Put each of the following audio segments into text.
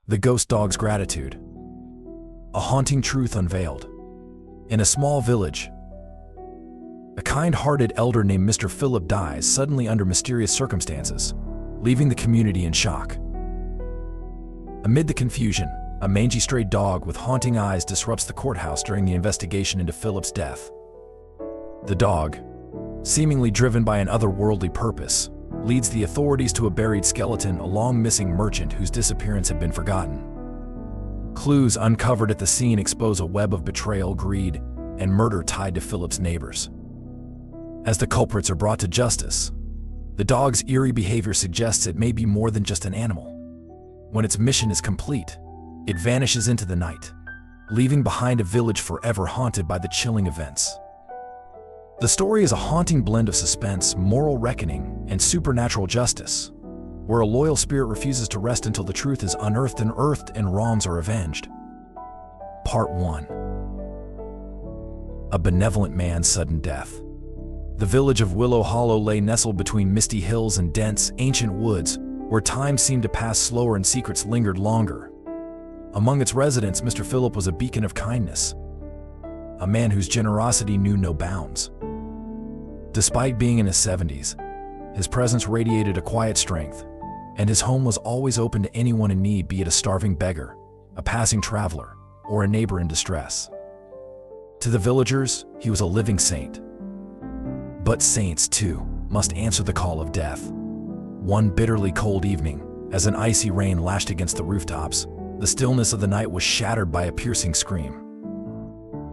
The Ghost Dog's Gratitude. A Haunting Truth Unveiled. In a small village, a kind-hearted elder named Mr. Philip dies suddenly under mysterious circumstances, leaving the community in shock. Amid the confusion, a mangy stray dog with haunting eyes disrupts the courthouse during the investigation into Philip's death. The dog, seemingly driven by an otherworldly purpose, leads the authorities to a buried skeleton, a long-missing merchant whose disappearance had been forgotten. Clues uncovered at the scene expose a web of betrayal, greed, and murder tied to Philip's neighbors. As the culprits are brought to justice, the dog's eerie behavior suggests it may be more than just an animal. When its mission is complete, it vanishes into the night, leaving behind a village forever haunted by the chilling events. The story is a haunting blend of suspense, moral reckoning, and supernatural justice, where a loyal spirit refuses to rest until the truth is unearthed and wrongs are avenged. Part 1. A benevolent man's sudden death. The village of Willow Hollow lay nestled between misty hills and dense, ancient woods, where time seemed to pass slower and secrets lingered longer. Among its residents, Mr. Philip was a beacon of kindness, a man whose generosity knew no bounds. Despite being in his 70s, his presence radiated a quiet strength, and his home was always open to anyone in need, be it a starving beggar, a passing traveler, or a neighbor in distress. To the villagers, he was a living saint. But saints, too, must answer the call of death. One bitterly cold evening, as an icy rain lashed against the rooftops, the stillness of the night was shattered by a piercing scream.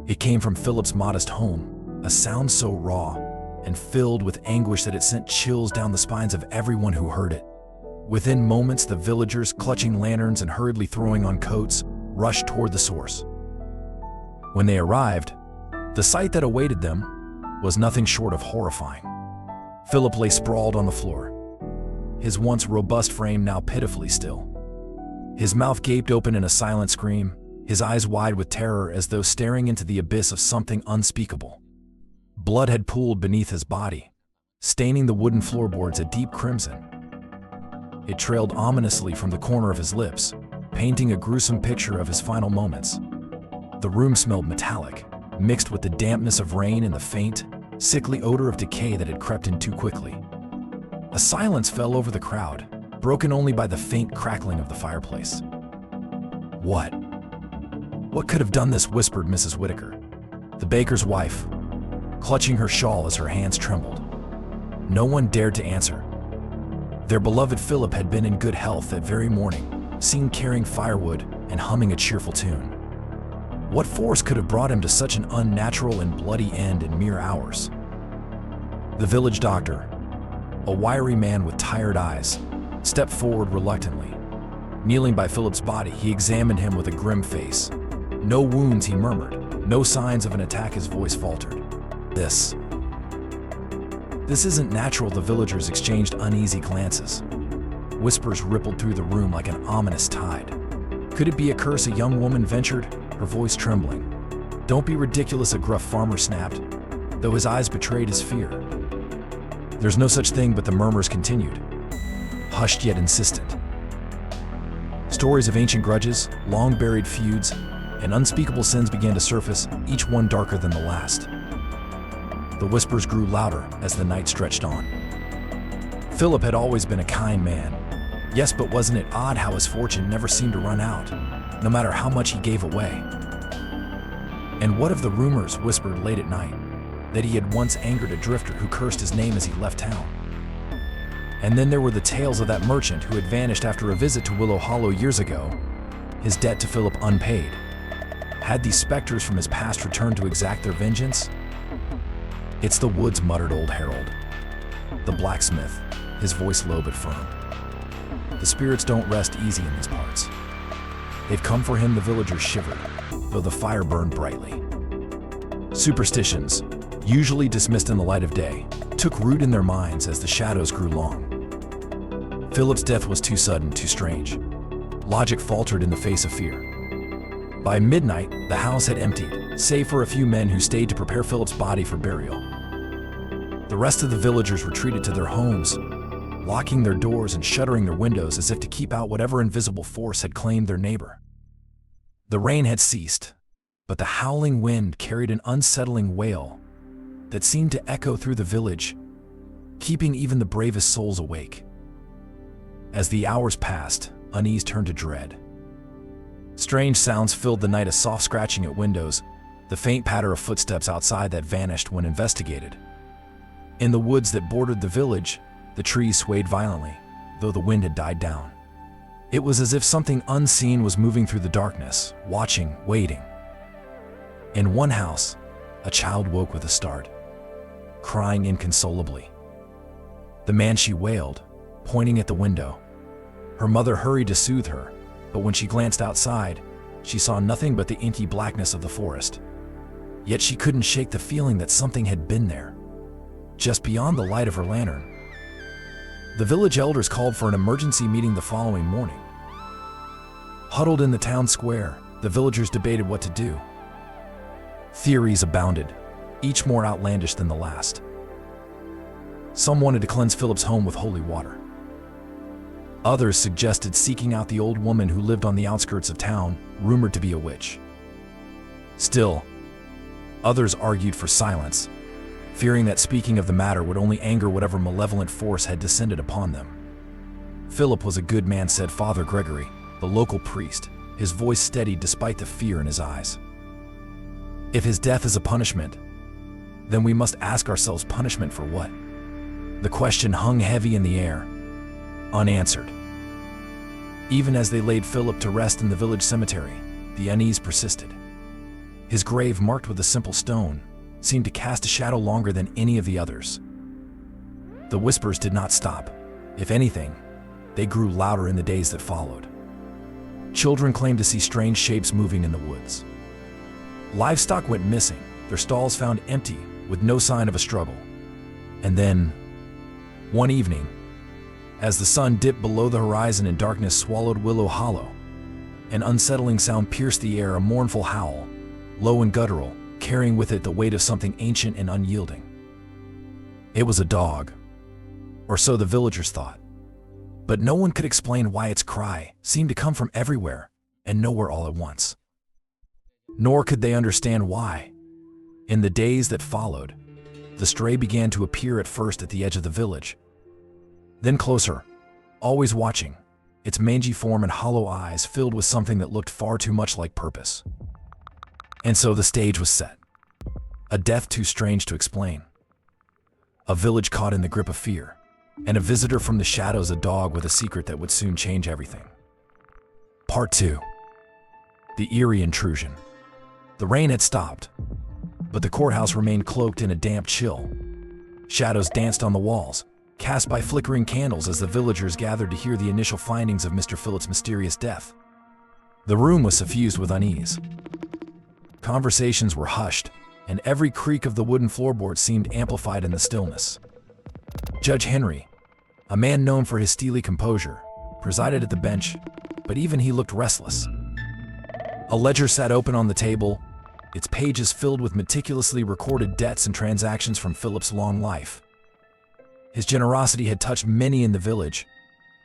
It came from Philip's modest home, a sound so raw and filled with anguish that it sent chills down the spines of everyone who heard it. Within moments, the villagers, clutching lanterns and hurriedly throwing on coats, rushed toward the source. When they arrived, the sight that awaited them was nothing short of horrifying. Philip lay sprawled on the floor, his once robust frame now pitifully still. His mouth gaped open in a silent scream, his eyes wide with terror as though staring into the abyss of something unspeakable. Blood had pooled beneath his body, staining the wooden floorboards a deep crimson. It trailed ominously from the corner of his lips, painting a gruesome picture of his final moments. The room smelled metallic, mixed with the dampness of rain and the faint, sickly odor of decay that had crept in too quickly. A silence fell over the crowd, broken only by the faint crackling of the fireplace. What could have done this?" whispered Mrs. Whitaker, the baker's wife, clutching her shawl as her hands trembled. No one dared to answer. Their beloved Philip had been in good health that very morning, seen carrying firewood and humming a cheerful tune. What force could have brought him to such an unnatural and bloody end in mere hours? The village doctor, a wiry man with tired eyes, stepped forward reluctantly. Kneeling by Philip's body, he examined him with a grim face. "No wounds," he murmured. "No signs of an attack." His voice faltered. This isn't natural." The villagers exchanged uneasy glances. Whispers rippled through the room like an ominous tide. "Could it be a curse?" a young woman ventured, her voice trembling. "Don't be ridiculous," a gruff farmer snapped, though his eyes betrayed his fear. "There's no such thing," but the murmurs continued, hushed yet insistent. Stories of ancient grudges, long-buried feuds, and unspeakable sins began to surface, each one darker than the last. The whispers grew louder as the night stretched on. Philip had always been a kind man. Yes, but wasn't it odd how his fortune never seemed to run out, no matter how much he gave away? And what of the rumors whispered late at night that he had once angered a drifter who cursed his name as he left town? And then there were the tales of that merchant who had vanished after a visit to Willow Hollow years ago, his debt to Philip unpaid. Had these specters from his past returned to exact their vengeance? "It's the woods," muttered old Harold, the blacksmith, his voice low but firm. "The spirits don't rest easy in these parts. They've come for him." The villagers shivered, though the fire burned brightly. Superstitions, usually dismissed in the light of day, took root in their minds as the shadows grew long. Philip's death was too sudden, too strange. Logic faltered in the face of fear. By midnight, the house had emptied, save for a few men who stayed to prepare Philip's body for burial. The rest of the villagers retreated to their homes, locking their doors and shuttering their windows as if to keep out whatever invisible force had claimed their neighbor. The rain had ceased, but the howling wind carried an unsettling wail that seemed to echo through the village, keeping even the bravest souls awake. As the hours passed, unease turned to dread. Strange sounds filled the night, a soft scratching at windows, the faint patter of footsteps outside that vanished when investigated. In the woods that bordered the village, the trees swayed violently, though the wind had died down. It was as if something unseen was moving through the darkness, watching, waiting. In one house, a child woke with a start, crying inconsolably. The man she wailed, pointing at the window. Her mother hurried to soothe her, but when she glanced outside, she saw nothing but the inky blackness of the forest. Yet she couldn't shake the feeling that something had been there, just beyond the light of her lantern. The village elders called for an emergency meeting the following morning. Huddled in the town square, the villagers debated what to do. Theories abounded, each more outlandish than the last. Some wanted to cleanse Philip's home with holy water. Others suggested seeking out the old woman who lived on the outskirts of town, rumored to be a witch. Still, others argued for silence, fearing that speaking of the matter would only anger whatever malevolent force had descended upon them. Philip was a good man, said Father Gregory, the local priest, his voice steadied despite the fear in his eyes. If his death is a punishment, then we must ask ourselves, punishment for what? The question hung heavy in the air, unanswered. Even as they laid Philip to rest in the village cemetery, the unease persisted. His grave, marked with a simple stone, seemed to cast a shadow longer than any of the others. The whispers did not stop. If anything, they grew louder in the days that followed. Children claimed to see strange shapes moving in the woods. Livestock went missing, their stalls found empty, with no sign of a struggle. And then, one evening, as the sun dipped below the horizon and darkness swallowed Willow Hollow, an unsettling sound pierced the air, a mournful howl, low and guttural, carrying with it the weight of something ancient and unyielding. It was a dog, or so the villagers thought. But no one could explain why its cry seemed to come from everywhere and nowhere all at once. Nor could they understand why. In the days that followed, the stray began to appear at first at the edge of the village, then closer, always watching, its mangy form and hollow eyes filled with something that looked far too much like purpose. And so the stage was set. A death too strange to explain. A village caught in the grip of fear, and a visitor from the shadows, a dog with a secret that would soon change everything. Part 2. The Eerie Intrusion. The rain had stopped, but the courthouse remained cloaked in a damp chill. Shadows danced on the walls, cast by flickering candles as the villagers gathered to hear the initial findings of Mr. Phillip's mysterious death. The room was suffused with unease. Conversations were hushed, and every creak of the wooden floorboards seemed amplified in the stillness. Judge Henry, a man known for his steely composure, presided at the bench, but even he looked restless. A ledger sat open on the table, its pages filled with meticulously recorded debts and transactions from Philip's long life. His generosity had touched many in the village,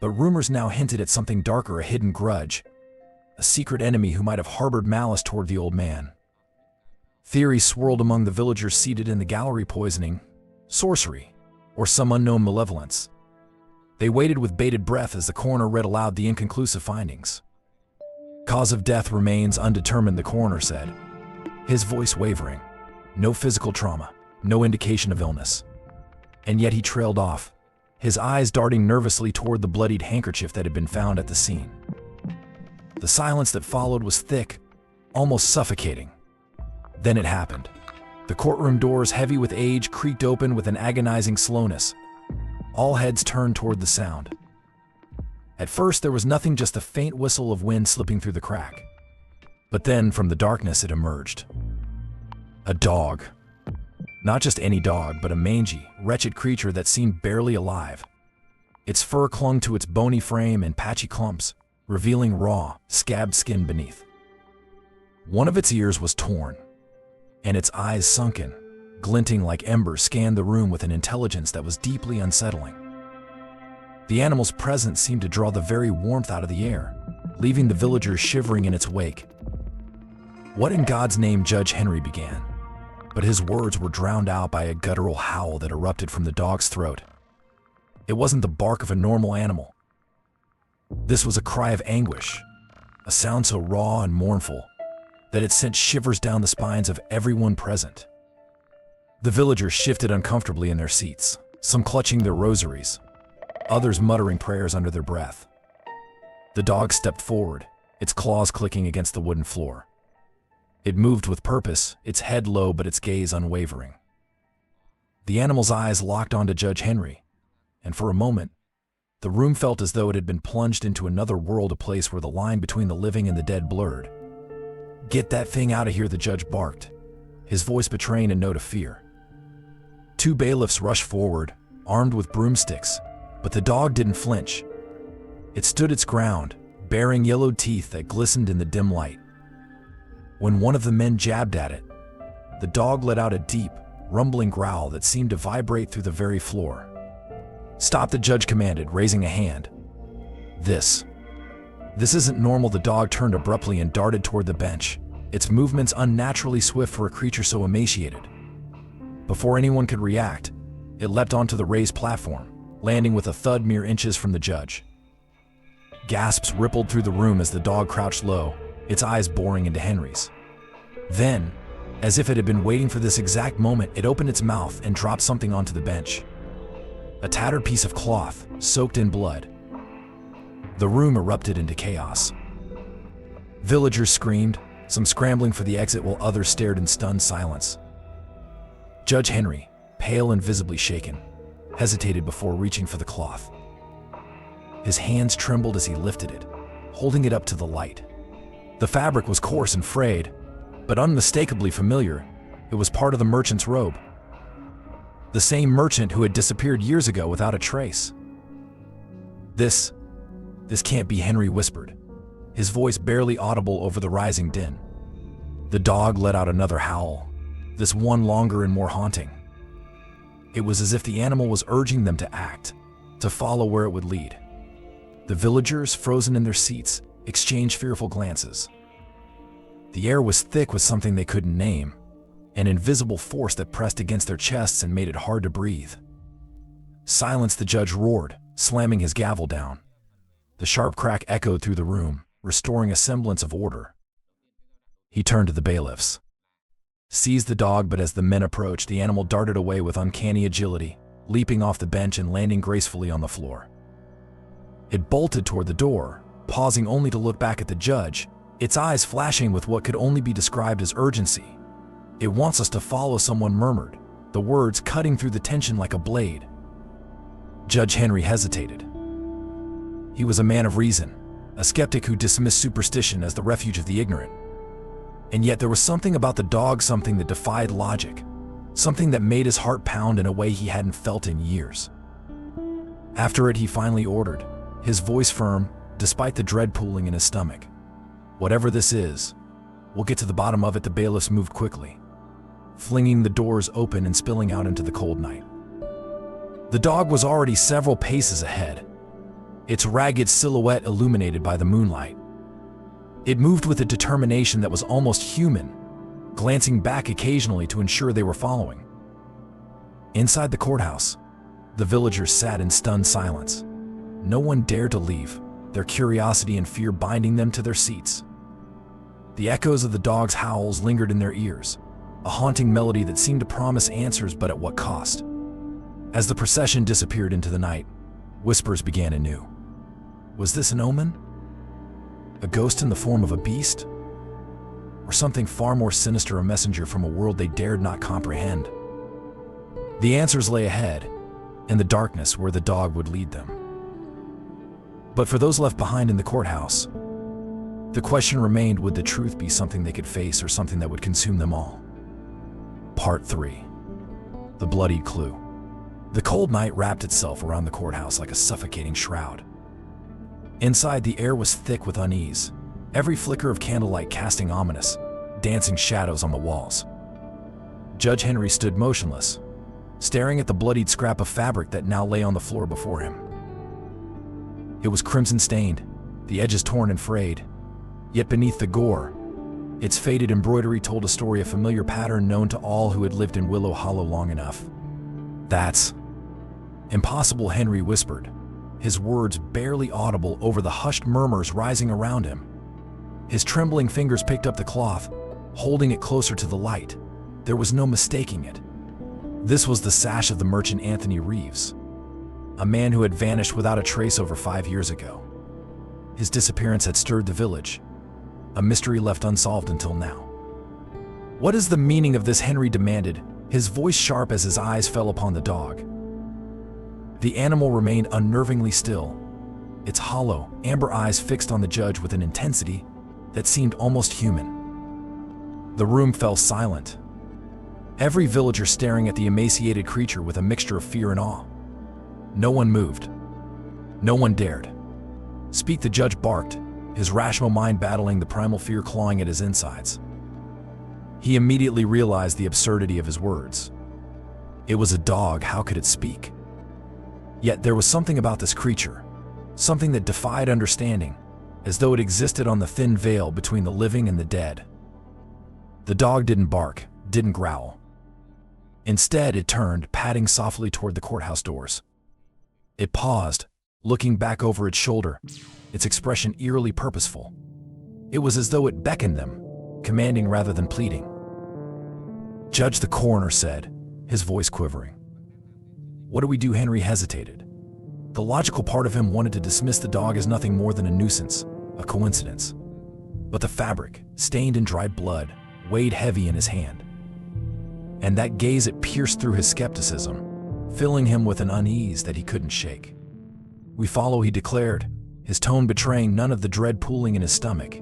but rumors now hinted at something darker, a hidden grudge, a secret enemy who might have harbored malice toward the old man. Theories swirled among the villagers seated in the gallery: poisoning, sorcery, or some unknown malevolence. They waited with bated breath as the coroner read aloud the inconclusive findings. Cause of death remains undetermined, the coroner said, his voice wavering. No physical trauma, no indication of illness. And yet he trailed off, his eyes darting nervously toward the bloodied handkerchief that had been found at the scene. The silence that followed was thick, almost suffocating. Then it happened. The courtroom doors, heavy with age, creaked open with an agonizing slowness. All heads turned toward the sound. At first there was nothing, just the faint whistle of wind slipping through the crack. But then from the darkness it emerged. A dog. Not just any dog, but a mangy, wretched creature that seemed barely alive. Its fur clung to its bony frame in patchy clumps, revealing raw, scabbed skin beneath. One of its ears was torn, and its eyes, sunken, glinting like embers, scanned the room with an intelligence that was deeply unsettling. The animal's presence seemed to draw the very warmth out of the air, leaving the villagers shivering in its wake. "What in God's name?" Judge Henry began, but his words were drowned out by a guttural howl that erupted from the dog's throat. It wasn't the bark of a normal animal. This was a cry of anguish, a sound so raw and mournful that it sent shivers down the spines of everyone present. The villagers shifted uncomfortably in their seats, some clutching their rosaries, others muttering prayers under their breath. The dog stepped forward, its claws clicking against the wooden floor. It moved with purpose, its head low but its gaze unwavering. The animal's eyes locked onto Judge Henry, and for a moment, the room felt as though it had been plunged into another world, a place where the line between the living and the dead blurred. "Get that thing out of here," the judge barked, his voice betraying a note of fear. Two bailiffs rushed forward, armed with broomsticks, but the dog didn't flinch. It stood its ground, baring yellowed teeth that glistened in the dim light. When one of the men jabbed at it, the dog let out a deep, rumbling growl that seemed to vibrate through the very floor. "Stop," the judge commanded, raising a hand. This isn't normal." The dog turned abruptly and darted toward the bench, its movements unnaturally swift for a creature so emaciated. Before anyone could react, it leapt onto the raised platform, landing with a thud mere inches from the judge. Gasps rippled through the room as the dog crouched low, its eyes boring into Henry's. Then, as if it had been waiting for this exact moment, it opened its mouth and dropped something onto the bench. A tattered piece of cloth, soaked in blood. The room erupted into chaos. Villagers screamed, some scrambling for the exit while others stared in stunned silence. Judge Henry, pale and visibly shaken, hesitated before reaching for the cloth. His hands trembled as he lifted it, holding it up to the light. The fabric was coarse and frayed, but unmistakably familiar. It was part of the merchant's robe. The same merchant who had disappeared years ago without a trace. This can't be," Henry whispered, his voice barely audible over the rising din. The dog let out another howl, this one longer and more haunting. It was as if the animal was urging them to act, to follow where it would lead. The villagers, frozen in their seats, exchanged fearful glances. The air was thick with something they couldn't name, an invisible force that pressed against their chests and made it hard to breathe. "Silence," the judge roared, slamming his gavel down. The sharp crack echoed through the room, restoring a semblance of order. He turned to the bailiffs. "Seize the dog," but as the men approached, the animal darted away with uncanny agility, leaping off the bench and landing gracefully on the floor. It bolted toward the door, pausing only to look back at the judge, its eyes flashing with what could only be described as urgency. "It wants us to follow," someone murmured, the words cutting through the tension like a blade. Judge Henry hesitated. He was a man of reason, a skeptic who dismissed superstition as the refuge of the ignorant. And yet there was something about the dog, something that defied logic, something that made his heart pound in a way he hadn't felt in years. After it, he finally ordered, his voice firm, despite the dread pooling in his stomach. "Whatever this is, we'll get to the bottom of it." The bailiffs moved quickly, flinging the doors open and spilling out into the cold night. The dog was already several paces ahead, its ragged silhouette illuminated by the moonlight. It moved with a determination that was almost human, glancing back occasionally to ensure they were following. Inside the courthouse, the villagers sat in stunned silence. No one dared to leave, their curiosity and fear binding them to their seats. The echoes of the dog's howls lingered in their ears, a haunting melody that seemed to promise answers, but at what cost? As the procession disappeared into the night, whispers began anew. Was this an omen? A ghost in the form of a beast? Or something far more sinister, a messenger from a world they dared not comprehend? The answers lay ahead, in the darkness where the dog would lead them. But for those left behind in the courthouse, the question remained, would the truth be something they could face or something that would consume them all? Part 3. The Bloodied Clue. The cold night wrapped itself around the courthouse like a suffocating shroud. Inside, the air was thick with unease, every flicker of candlelight casting ominous, dancing shadows on the walls. Judge Henry stood motionless, staring at the bloodied scrap of fabric that now lay on the floor before him. It was crimson-stained, the edges torn and frayed. Yet beneath the gore, its faded embroidery told a story, a familiar pattern known to all who had lived in Willow Hollow long enough. "That's impossible," Henry whispered, his words barely audible over the hushed murmurs rising around him. His trembling fingers picked up the cloth, holding it closer to the light. There was no mistaking it. This was the sash of the merchant Anthony Reeves, a man who had vanished without a trace over 5 years ago. His disappearance had stirred the village, a mystery left unsolved until now. "What is the meaning of this?" Henry demanded, his voice sharp as his eyes fell upon the dog. The animal remained unnervingly still, its hollow, amber eyes fixed on the judge with an intensity that seemed almost human. The room fell silent, every villager staring at the emaciated creature with a mixture of fear and awe. No one moved. No one dared speak. The judge barked, his rational mind battling the primal fear clawing at his insides. He immediately realized the absurdity of his words. It was a dog, how could it speak? Yet there was something about this creature, something that defied understanding, as though it existed on the thin veil between the living and the dead. The dog didn't bark, didn't growl. Instead, it turned, padding softly toward the courthouse doors. It paused, looking back over its shoulder, its expression eerily purposeful. It was as though it beckoned them, commanding rather than pleading. "Judge," the coroner said, his voice quivering. "What do we do?" Henry hesitated. The logical part of him wanted to dismiss the dog as nothing more than a nuisance, a coincidence. But the fabric, stained in dried blood, weighed heavy in his hand. And that gaze, it pierced through his skepticism, filling him with an unease that he couldn't shake. "We follow," he declared, his tone betraying none of the dread pooling in his stomach.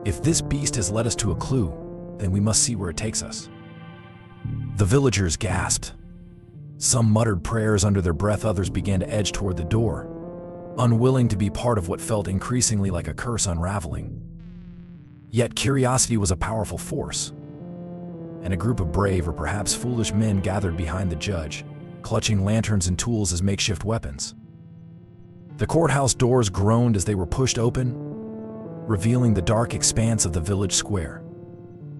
"If this beast has led us to a clue, then we must see where it takes us." The villagers gasped. Some muttered prayers under their breath, others began to edge toward the door, unwilling to be part of what felt increasingly like a curse unraveling. Yet curiosity was a powerful force, and a group of brave or perhaps foolish men gathered behind the judge, clutching lanterns and tools as makeshift weapons. The courthouse doors groaned as they were pushed open, revealing the dark expanse of the village square.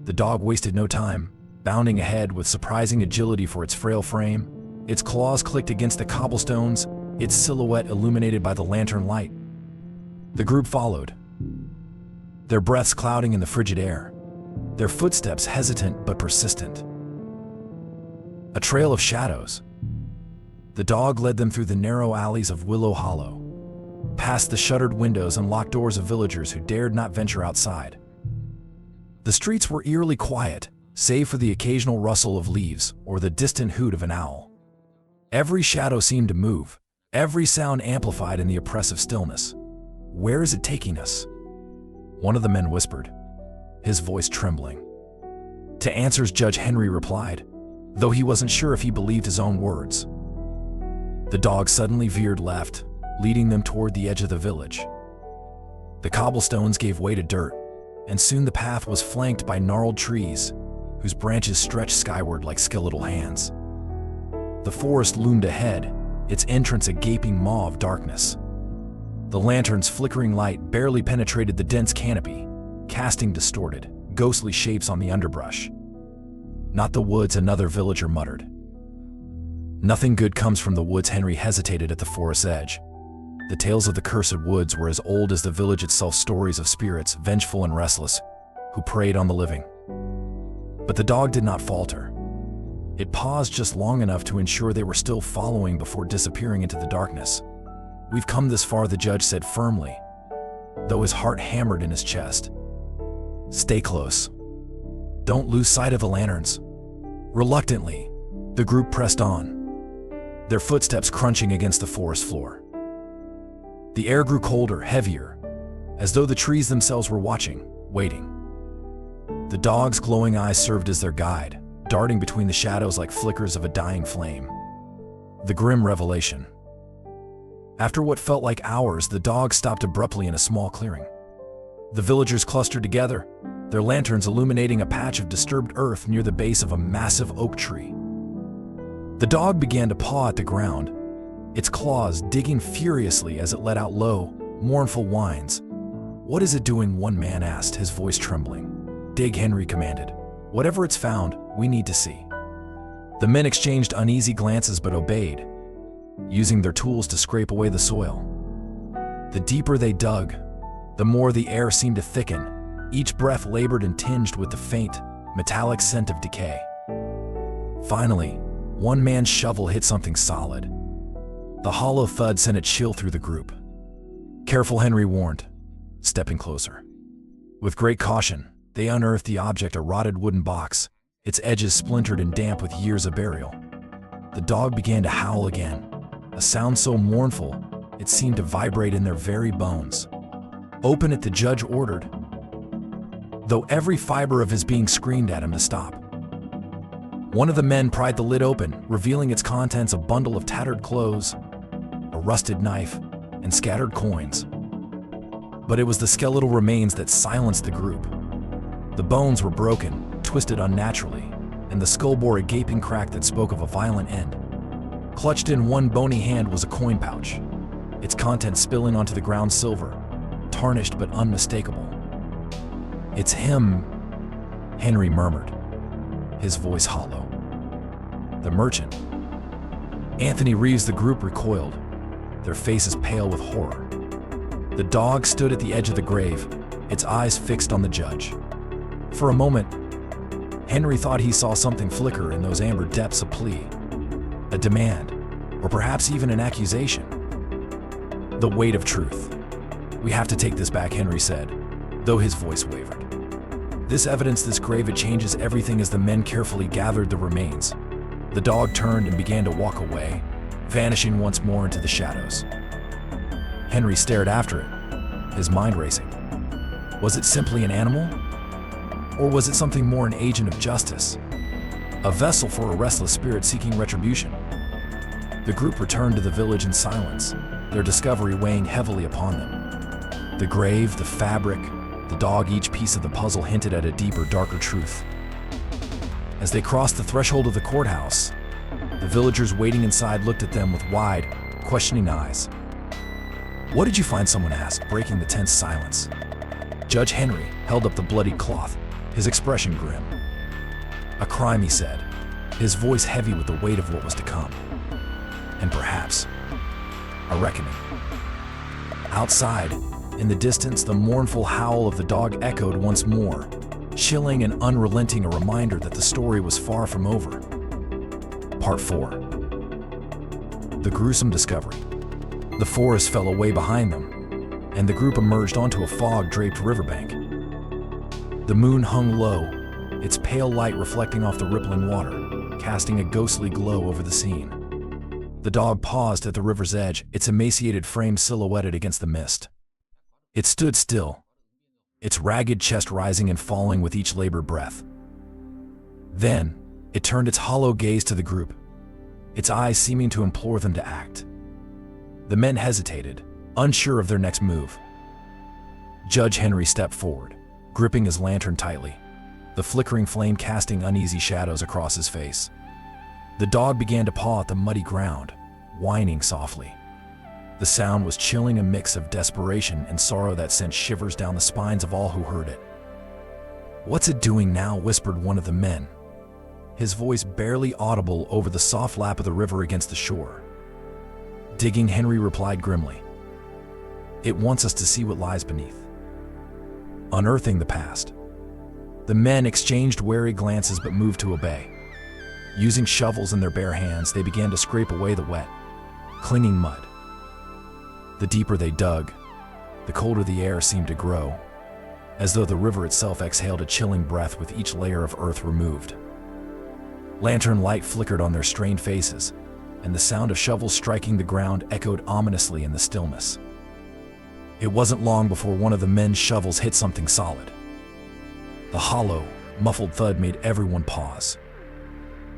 The dog wasted no time, bounding ahead with surprising agility for its frail frame. Its claws clicked against the cobblestones, its silhouette illuminated by the lantern light. The group followed, their breaths clouding in the frigid air, their footsteps hesitant but persistent. A trail of shadows. The dog led them through the narrow alleys of Willow Hollow, past the shuttered windows and locked doors of villagers who dared not venture outside. The streets were eerily quiet, save for the occasional rustle of leaves or the distant hoot of an owl. Every shadow seemed to move, every sound amplified in the oppressive stillness. "Where is it taking us?" one of the men whispered, his voice trembling. "To answers," Judge Henry replied, though he wasn't sure if he believed his own words. The dog suddenly veered left, leading them toward the edge of the village. The cobblestones gave way to dirt, and soon the path was flanked by gnarled trees, whose branches stretched skyward like skeletal hands. The forest loomed ahead, its entrance a gaping maw of darkness. The lantern's flickering light barely penetrated the dense canopy, casting distorted, ghostly shapes on the underbrush. "Not the woods," another villager muttered. "Nothing good comes from the woods." Henry hesitated at the forest's edge. The tales of the cursed woods were as old as the village itself, stories of spirits, vengeful and restless, who preyed on the living. But the dog did not falter. It paused just long enough to ensure they were still following before disappearing into the darkness. "We've come this far," the judge said firmly, though his heart hammered in his chest. "Stay close. Don't lose sight of the lanterns." Reluctantly, the group pressed on, their footsteps crunching against the forest floor. The air grew colder, heavier, as though the trees themselves were watching, waiting. The dog's glowing eyes served as their guide, darting between the shadows like flickers of a dying flame. The grim revelation. After what felt like hours, the dog stopped abruptly in a small clearing. The villagers clustered together, their lanterns illuminating a patch of disturbed earth near the base of a massive oak tree. The dog began to paw at the ground, its claws digging furiously as it let out low, mournful whines. "What is it doing?" one man asked, his voice trembling. "Dig," Henry commanded. "Whatever it's found, we need to see." The men exchanged uneasy glances but obeyed, using their tools to scrape away the soil. The deeper they dug, the more the air seemed to thicken, each breath labored and tinged with the faint, metallic scent of decay. Finally, one man's shovel hit something solid. The hollow thud sent a chill through the group. "Careful," Henry warned, stepping closer. With great caution, they unearthed the object, a rotted wooden box, its edges splintered and damp with years of burial. The dog began to howl again, a sound so mournful it seemed to vibrate in their very bones. "Open it," the judge ordered, though every fiber of his being screamed at him to stop. One of the men pried the lid open, revealing its contents: a bundle of tattered clothes, a rusted knife, and scattered coins. But it was the skeletal remains that silenced the group. The bones were broken, twisted unnaturally, and the skull bore a gaping crack that spoke of a violent end. Clutched in one bony hand was a coin pouch, its contents spilling onto the ground, silver, tarnished but unmistakable. "It's him," Henry murmured, his voice hollow. "The merchant." Anthony Reeves. The group recoiled, their faces pale with horror. The dog stood at the edge of the grave, its eyes fixed on the judge. For a moment, Henry thought he saw something flicker in those amber depths: a plea, a demand, or perhaps even an accusation. "The weight of truth. We have to take this back," Henry said, though his voice wavered. "This evidence, this grave, it changes everything." As the men carefully gathered the remains, the dog turned and began to walk away, vanishing once more into the shadows. Henry stared after it, his mind racing. Was it simply an animal? Or was it something more, an agent of justice? A vessel for a restless spirit seeking retribution? The group returned to the village in silence, their discovery weighing heavily upon them. The grave, the fabric, the dog, each piece of the puzzle hinted at a deeper, darker truth. As they crossed the threshold of the courthouse, the villagers waiting inside looked at them with wide, questioning eyes. "What did you find?" someone asked, breaking the tense silence. Judge Henry held up the bloodied cloth, his expression grim. "A crime," he said, his voice heavy with the weight of what was to come. "And perhaps a reckoning." Outside, in the distance, the mournful howl of the dog echoed once more, chilling and unrelenting, a reminder that the story was far from over. Part 4. The gruesome discovery. The forest fell away behind them, and the group emerged onto a fog-draped riverbank. The moon hung low, its pale light reflecting off the rippling water, casting a ghostly glow over the scene. The dog paused at the river's edge, its emaciated frame silhouetted against the mist. It stood still, its ragged chest rising and falling with each labored breath. Then, it turned its hollow gaze to the group, its eyes seeming to implore them to act. The men hesitated, unsure of their next move. Judge Henry stepped forward, gripping his lantern tightly, the flickering flame casting uneasy shadows across his face. The dog began to paw at the muddy ground, whining softly. The sound was chilling, a mix of desperation and sorrow that sent shivers down the spines of all who heard it. "What's it doing now?" whispered one of the men, his voice barely audible over the soft lap of the river against the shore. "Digging," Henry replied grimly. "It wants us to see what lies beneath." Unearthing the past. The men exchanged wary glances but moved to obey. Using shovels in their bare hands, they began to scrape away the wet, clinging mud. The deeper they dug, the colder the air seemed to grow, as though the river itself exhaled a chilling breath with each layer of earth removed. Lantern light flickered on their strained faces, and the sound of shovels striking the ground echoed ominously in the stillness. It wasn't long before one of the men's shovels hit something solid. The hollow, muffled thud made everyone pause.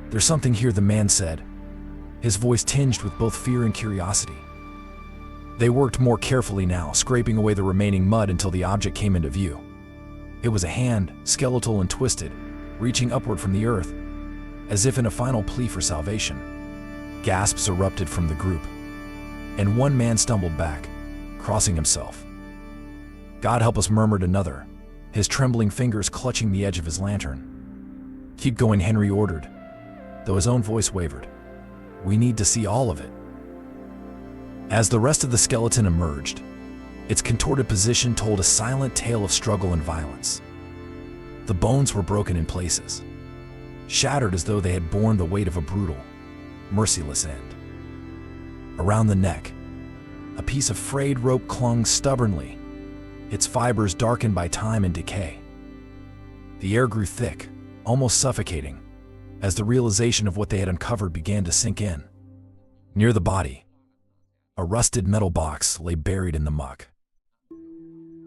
"There's something here," the man said, his voice tinged with both fear and curiosity. They worked more carefully now, scraping away the remaining mud until the object came into view. It was a hand, skeletal and twisted, reaching upward from the earth, as if in a final plea for salvation. Gasps erupted from the group, and one man stumbled back, crossing himself. "God help us," murmured another, his trembling fingers clutching the edge of his lantern. "Keep going," Henry ordered, though his own voice wavered. "We need to see all of it." As the rest of the skeleton emerged, its contorted position told a silent tale of struggle and violence. The bones were broken in places, shattered as though they had borne the weight of a brutal, merciless end. Around the neck, a piece of frayed rope clung stubbornly, its fibers darkened by time and decay. The air grew thick, almost suffocating, as the realization of what they had uncovered began to sink in. Near the body, a rusted metal box lay buried in the muck.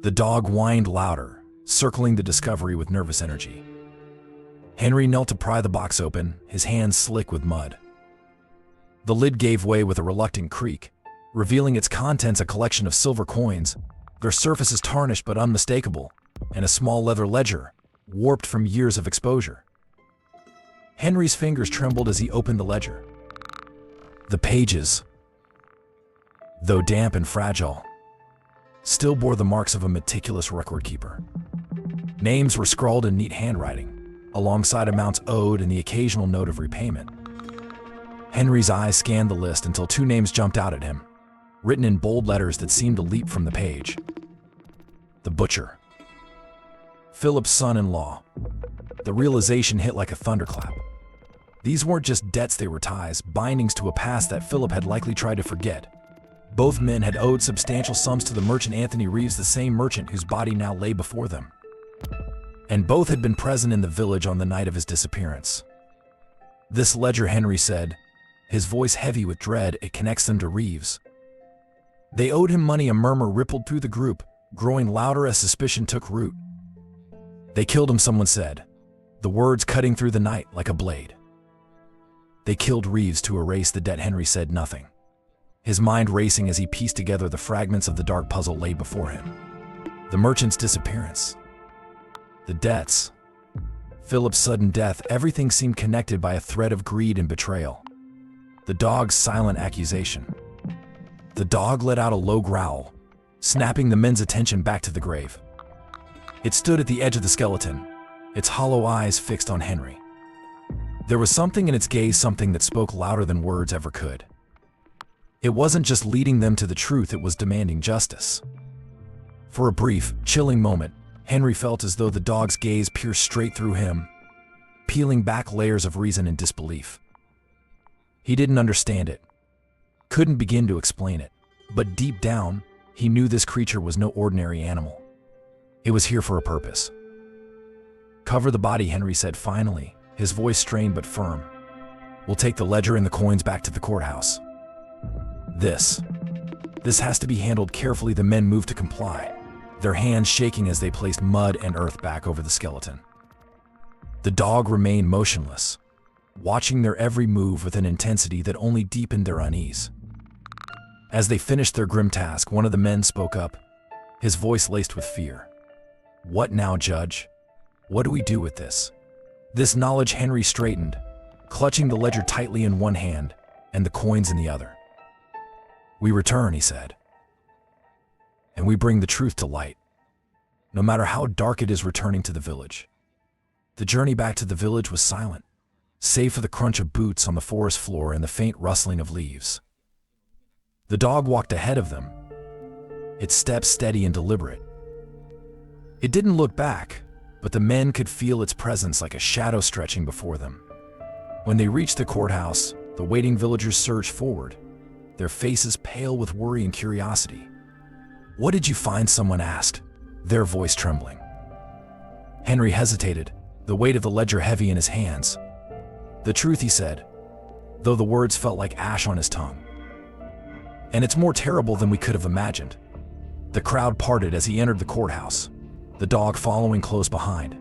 The dog whined louder, circling the discovery with nervous energy. Henry knelt to pry the box open, his hands slick with mud. The lid gave way with a reluctant creak, revealing its contents: a collection of silver coins, their surfaces tarnished but unmistakable, and a small leather ledger, warped from years of exposure. Henry's fingers trembled as he opened the ledger. The pages, though damp and fragile, still bore the marks of a meticulous record keeper. Names were scrawled in neat handwriting, alongside amounts owed and the occasional note of repayment. Henry's eyes scanned the list until two names jumped out at him, written in bold letters that seemed to leap from the page. The butcher. Philip's son-in-law. The realization hit like a thunderclap. These weren't just debts, they were ties, bindings to a past that Philip had likely tried to forget. Both men had owed substantial sums to the merchant Anthony Reeves, the same merchant whose body now lay before them. And both had been present in the village on the night of his disappearance. "This ledger," Henry said, his voice heavy with dread, "it connects them to Reeves. They owed him money." A murmur rippled through the group, growing louder as suspicion took root. "They killed him," someone said, the words cutting through the night like a blade. "They killed Reeves to erase the debt." Henry said nothing, his mind racing as he pieced together the fragments of the dark puzzle laid before him. The merchant's disappearance, the debts, Philip's sudden death, everything seemed connected by a thread of greed and betrayal. The dog's silent accusation. The dog let out a low growl, snapping the men's attention back to the grave. It stood at the edge of the skeleton, its hollow eyes fixed on Henry. There was something in its gaze, something that spoke louder than words ever could. It wasn't just leading them to the truth, it was demanding justice. For a brief, chilling moment, Henry felt as though the dog's gaze pierced straight through him, peeling back layers of reason and disbelief. He didn't understand it, couldn't begin to explain it, but deep down, he knew this creature was no ordinary animal. It was here for a purpose. "Cover the body," Henry said finally, his voice strained but firm. "We'll take the ledger and the coins back to the courthouse. This has to be handled carefully." The men moved to comply, their hands shaking as they placed mud and earth back over the skeleton. The dog remained motionless, watching their every move with an intensity that only deepened their unease. As they finished their grim task, one of the men spoke up, his voice laced with fear. "What now, Judge? What do we do with this?" This knowledge, Henry straightened, clutching the ledger tightly in one hand and the coins in the other. "We return," he said, "and we bring the truth to light, no matter how dark it is." Returning to the village. The journey back to the village was silent, save for the crunch of boots on the forest floor and the faint rustling of leaves. The dog walked ahead of them, its steps steady and deliberate. It didn't look back, but the men could feel its presence like a shadow stretching before them. When they reached the courthouse, the waiting villagers surged forward, their faces pale with worry and curiosity. "What did you find?" someone asked, their voice trembling. Henry hesitated, the weight of the ledger heavy in his hands. "The truth," he said, though the words felt like ash on his tongue. "And it's more terrible than we could have imagined." The crowd parted as he entered the courthouse, the dog following close behind.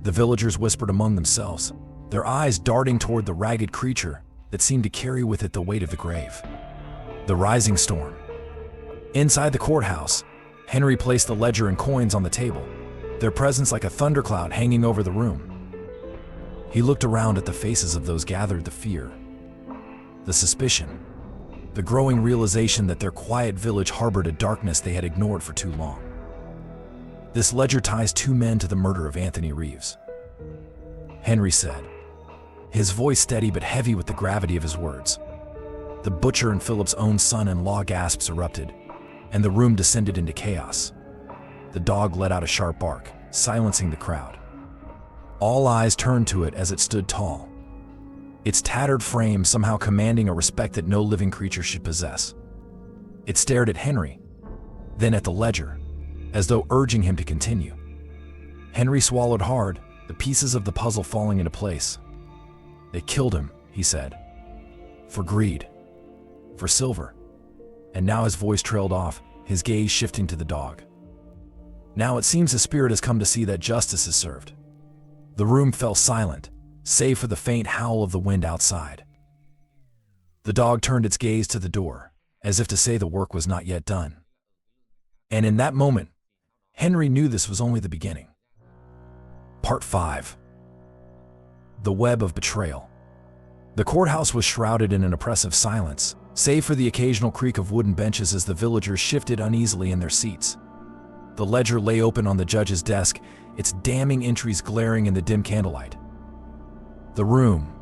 The villagers whispered among themselves, their eyes darting toward the ragged creature that seemed to carry with it the weight of the grave. The rising storm. Inside the courthouse, Henry placed the ledger and coins on the table, their presence like a thundercloud hanging over the room. He looked around at the faces of those gathered, the fear, the suspicion, the growing realization that their quiet village harbored a darkness they had ignored for too long. This ledger ties two men to the murder of Anthony Reeves, Henry said, his voice steady but heavy with the gravity of his words. The butcher and Philip's own son-in-law. Gasps erupted, and the room descended into chaos. The dog let out a sharp bark, silencing the crowd. All eyes turned to it as it stood tall, its tattered frame somehow commanding a respect that no living creature should possess. It stared at Henry, then at the ledger, as though urging him to continue. Henry swallowed hard, the pieces of the puzzle falling into place. They killed him, he said. For greed. For silver. And now his voice trailed off, his gaze shifting to the dog. Now it seems the spirit has come to see that justice is served. The room fell silent, save for the faint howl of the wind outside. The dog turned its gaze to the door, as if to say the work was not yet done. And in that moment, Henry knew this was only the beginning. Part 5. The Web of Betrayal. The courthouse was shrouded in an oppressive silence, save for the occasional creak of wooden benches as the villagers shifted uneasily in their seats. The ledger lay open on the judge's desk, its damning entries glaring in the dim candlelight. The room,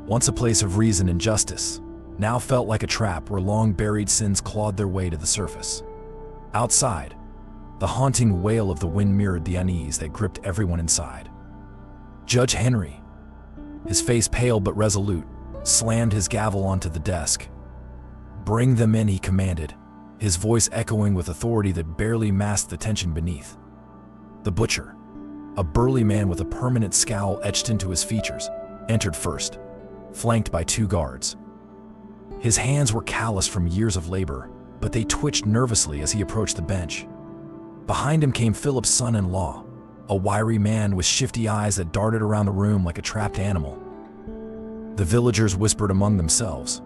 once a place of reason and justice, now felt like a trap where long-buried sins clawed their way to the surface. Outside, the haunting wail of the wind mirrored the unease that gripped everyone inside. Judge Henry, his face pale but resolute, slammed his gavel onto the desk. "Bring them in," he commanded, his voice echoing with authority that barely masked the tension beneath. The butcher, a burly man with a permanent scowl etched into his features, entered first, flanked by two guards. His hands were calloused from years of labor, but they twitched nervously as he approached the bench. Behind him came Philip's son-in-law, a wiry man with shifty eyes that darted around the room like a trapped animal. The villagers whispered among themselves,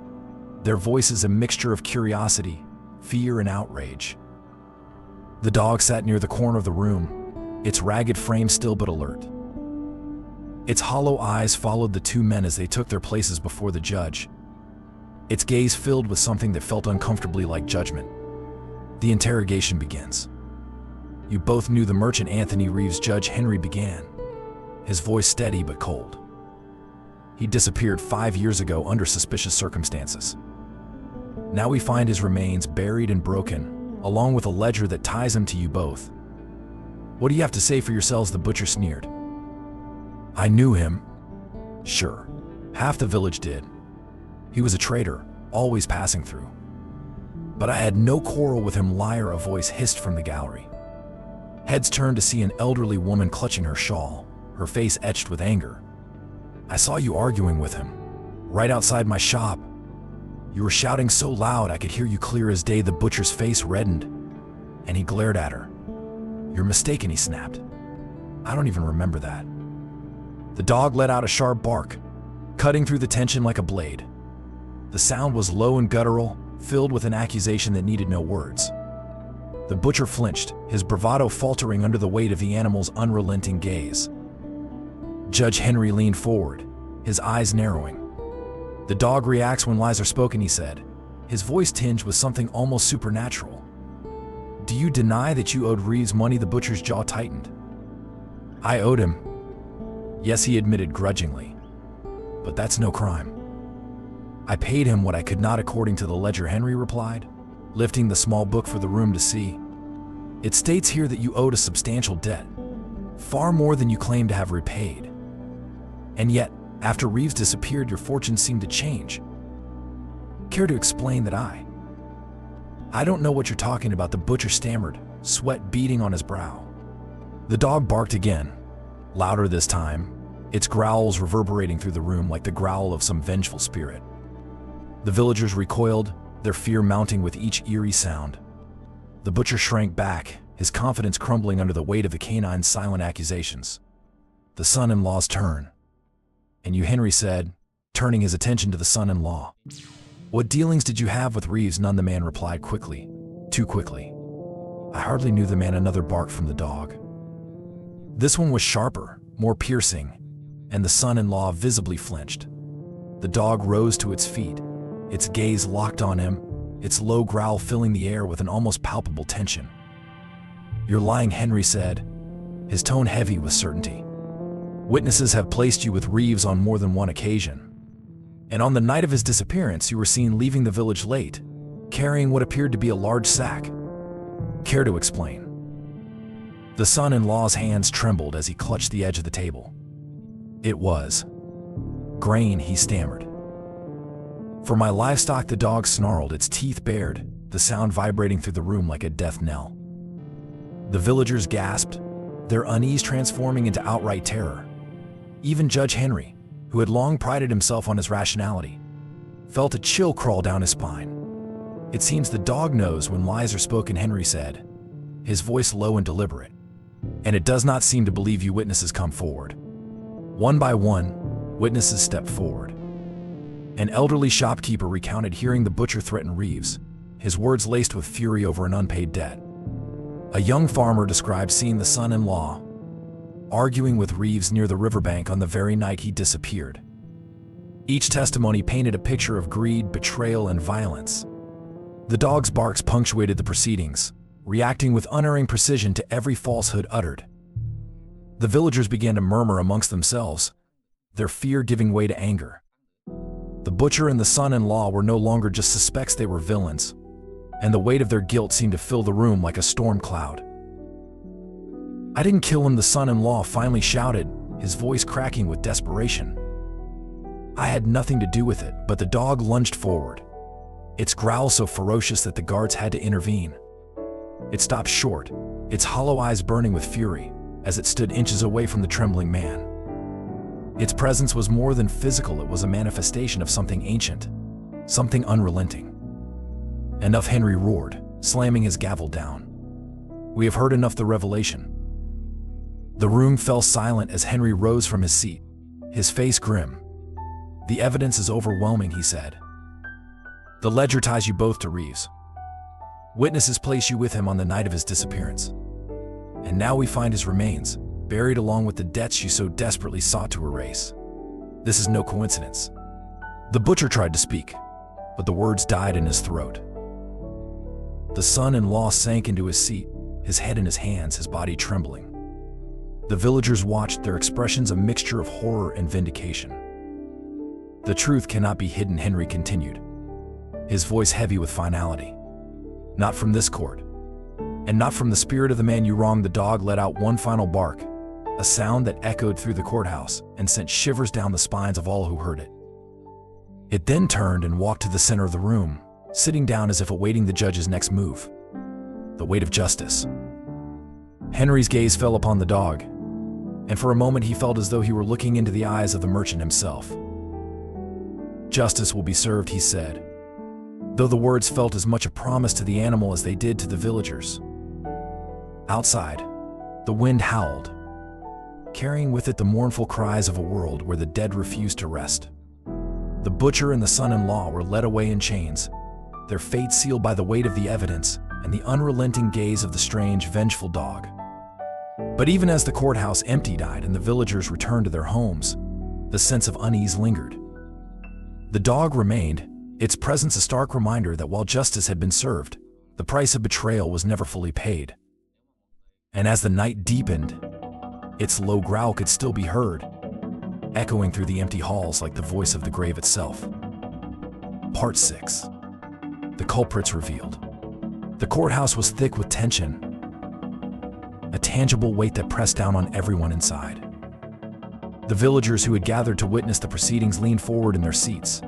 their voices a mixture of curiosity, fear, and outrage. The dog sat near the corner of the room, its ragged frame still but alert. Its hollow eyes followed the two men as they took their places before the judge, its gaze filled with something that felt uncomfortably like judgment. The interrogation begins. "You both knew the merchant Anthony Reeves," Judge Henry began, his voice steady but cold. "He disappeared 5 years ago under suspicious circumstances. Now we find his remains buried and broken, along with a ledger that ties him to you both. What do you have to say for yourselves?" the butcher sneered. "I knew him. Sure, half the village did. He was a traitor, always passing through. But I had no quarrel with him, liar," a voice hissed from the gallery. Heads turned to see an elderly woman clutching her shawl, her face etched with anger. "I saw you arguing with him, right outside my shop. You were shouting so loud I could hear you clear as day." The butcher's face reddened, and he glared at her. "You're mistaken," he snapped. "I don't even remember that." The dog let out a sharp bark, cutting through the tension like a blade. The sound was low and guttural, filled with an accusation that needed no words. The butcher flinched, his bravado faltering under the weight of the animal's unrelenting gaze. Judge Henry leaned forward, his eyes narrowing. "The dog reacts when lies are spoken," he said, his voice tinged with something almost supernatural. "Do you deny that you owed Reeves money?" The butcher's jaw tightened. "I owed him. Yes," he admitted grudgingly. "But that's no crime. I paid him what I could not according to the ledger," Henry replied, lifting the small book for the room to see. "It states here that you owed a substantial debt, far more than you claim to have repaid. And yet, after Reeves disappeared, your fortune seemed to change. Care to explain that?" I don't know what you're talking about," the butcher stammered, sweat beading on his brow. The dog barked again, louder this time, its growls reverberating through the room like the growl of some vengeful spirit. The villagers recoiled, their fear mounting with each eerie sound. The butcher shrank back, his confidence crumbling under the weight of the canine's silent accusations. "The son-in-law's turn." "And you," Henry said, turning his attention to the son-in-law. "What dealings did you have with Reeves?" None, the man replied quickly, too quickly. "I hardly knew the man." Another bark from the dog. This one was sharper, more piercing, and the son-in-law visibly flinched. The dog rose to its feet, its gaze locked on him, its low growl filling the air with an almost palpable tension. "You're lying," Henry said, his tone heavy with certainty. "Witnesses have placed you with Reeves on more than one occasion. And on the night of his disappearance, you were seen leaving the village late, carrying what appeared to be a large sack. Care to explain?" The son-in-law's hands trembled as he clutched the edge of the table. "It was grain," he stammered. "For my livestock," the dog snarled, its teeth bared, the sound vibrating through the room like a death knell. The villagers gasped, their unease transforming into outright terror. Even Judge Henry, who had long prided himself on his rationality, felt a chill crawl down his spine. "It seems the dog knows when lies are spoken," Henry said, his voice low and deliberate. "And it does not seem to believe you." Witnesses come forward. One by one, witnesses stepped forward. An elderly shopkeeper recounted hearing the butcher threaten Reeves, his words laced with fury over an unpaid debt. A young farmer described seeing the son-in-law arguing with Reeves near the riverbank on the very night he disappeared. Each testimony painted a picture of greed, betrayal, and violence. The dog's barks punctuated the proceedings, reacting with unerring precision to every falsehood uttered. The villagers began to murmur amongst themselves, their fear giving way to anger. The butcher and the son-in-law were no longer just suspects, they were villains, and the weight of their guilt seemed to fill the room like a storm cloud. "I didn't kill him," the son-in-law finally shouted, his voice cracking with desperation. "I had nothing to do with it." But the dog lunged forward, its growl so ferocious that the guards had to intervene. It stopped short, its hollow eyes burning with fury, as it stood inches away from the trembling man. Its presence was more than physical, it was a manifestation of something ancient, something unrelenting. "Enough," Henry roared, slamming his gavel down. "We have heard enough." The revelation. The room fell silent as Henry rose from his seat, his face grim. "The evidence is overwhelming," he said. "The ledger ties you both to Reeves. Witnesses place you with him on the night of his disappearance. And now we find his remains, buried along with the debts you so desperately sought to erase. This is no coincidence." The butcher tried to speak, but the words died in his throat. The son-in-law sank into his seat, his head in his hands, his body trembling. The villagers watched, their expressions a mixture of horror and vindication. "The truth cannot be hidden," Henry continued, his voice heavy with finality. "Not from this court, and not from the spirit of the man you wronged." The dog let out one final bark, a sound that echoed through the courthouse and sent shivers down the spines of all who heard it. It then turned and walked to the center of the room, sitting down as if awaiting the judge's next move. The weight of justice. Henry's gaze fell upon the dog, and for a moment he felt as though he were looking into the eyes of the merchant himself. "Justice will be served," he said, though the words felt as much a promise to the animal as they did to the villagers. Outside, the wind howled, carrying with it the mournful cries of a world where the dead refused to rest. The butcher and the son-in-law were led away in chains, their fate sealed by the weight of the evidence and the unrelenting gaze of the strange, vengeful dog. But even as the courthouse emptied and the villagers returned to their homes, the sense of unease lingered. The dog remained, its presence a stark reminder that while justice had been served, the price of betrayal was never fully paid. And as the night deepened, its low growl could still be heard, echoing through the empty halls like the voice of the grave itself. Part 6. The culprits revealed. The courthouse was thick with tension, a tangible weight that pressed down on everyone inside. The villagers who had gathered to witness the proceedings leaned forward in their seats,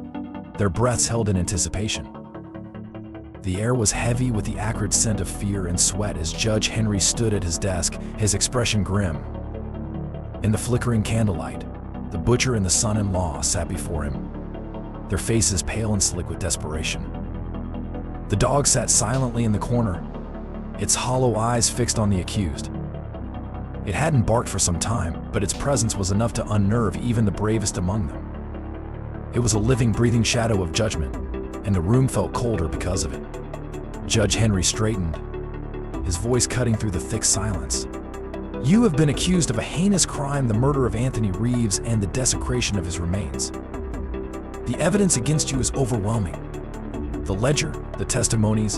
their breaths held in anticipation. The air was heavy with the acrid scent of fear and sweat as Judge Henry stood at his desk, his expression grim. In the flickering candlelight, the butcher and the son-in-law sat before him, their faces pale and slick with desperation. The dog sat silently in the corner, its hollow eyes fixed on the accused. It hadn't barked for some time, but its presence was enough to unnerve even the bravest among them. It was a living, breathing shadow of judgment, and the room felt colder because of it. Judge Henry straightened, his voice cutting through the thick silence. "You have been accused of a heinous crime, the murder of Anthony Reeves and the desecration of his remains. The evidence against you is overwhelming. The ledger, the testimonies,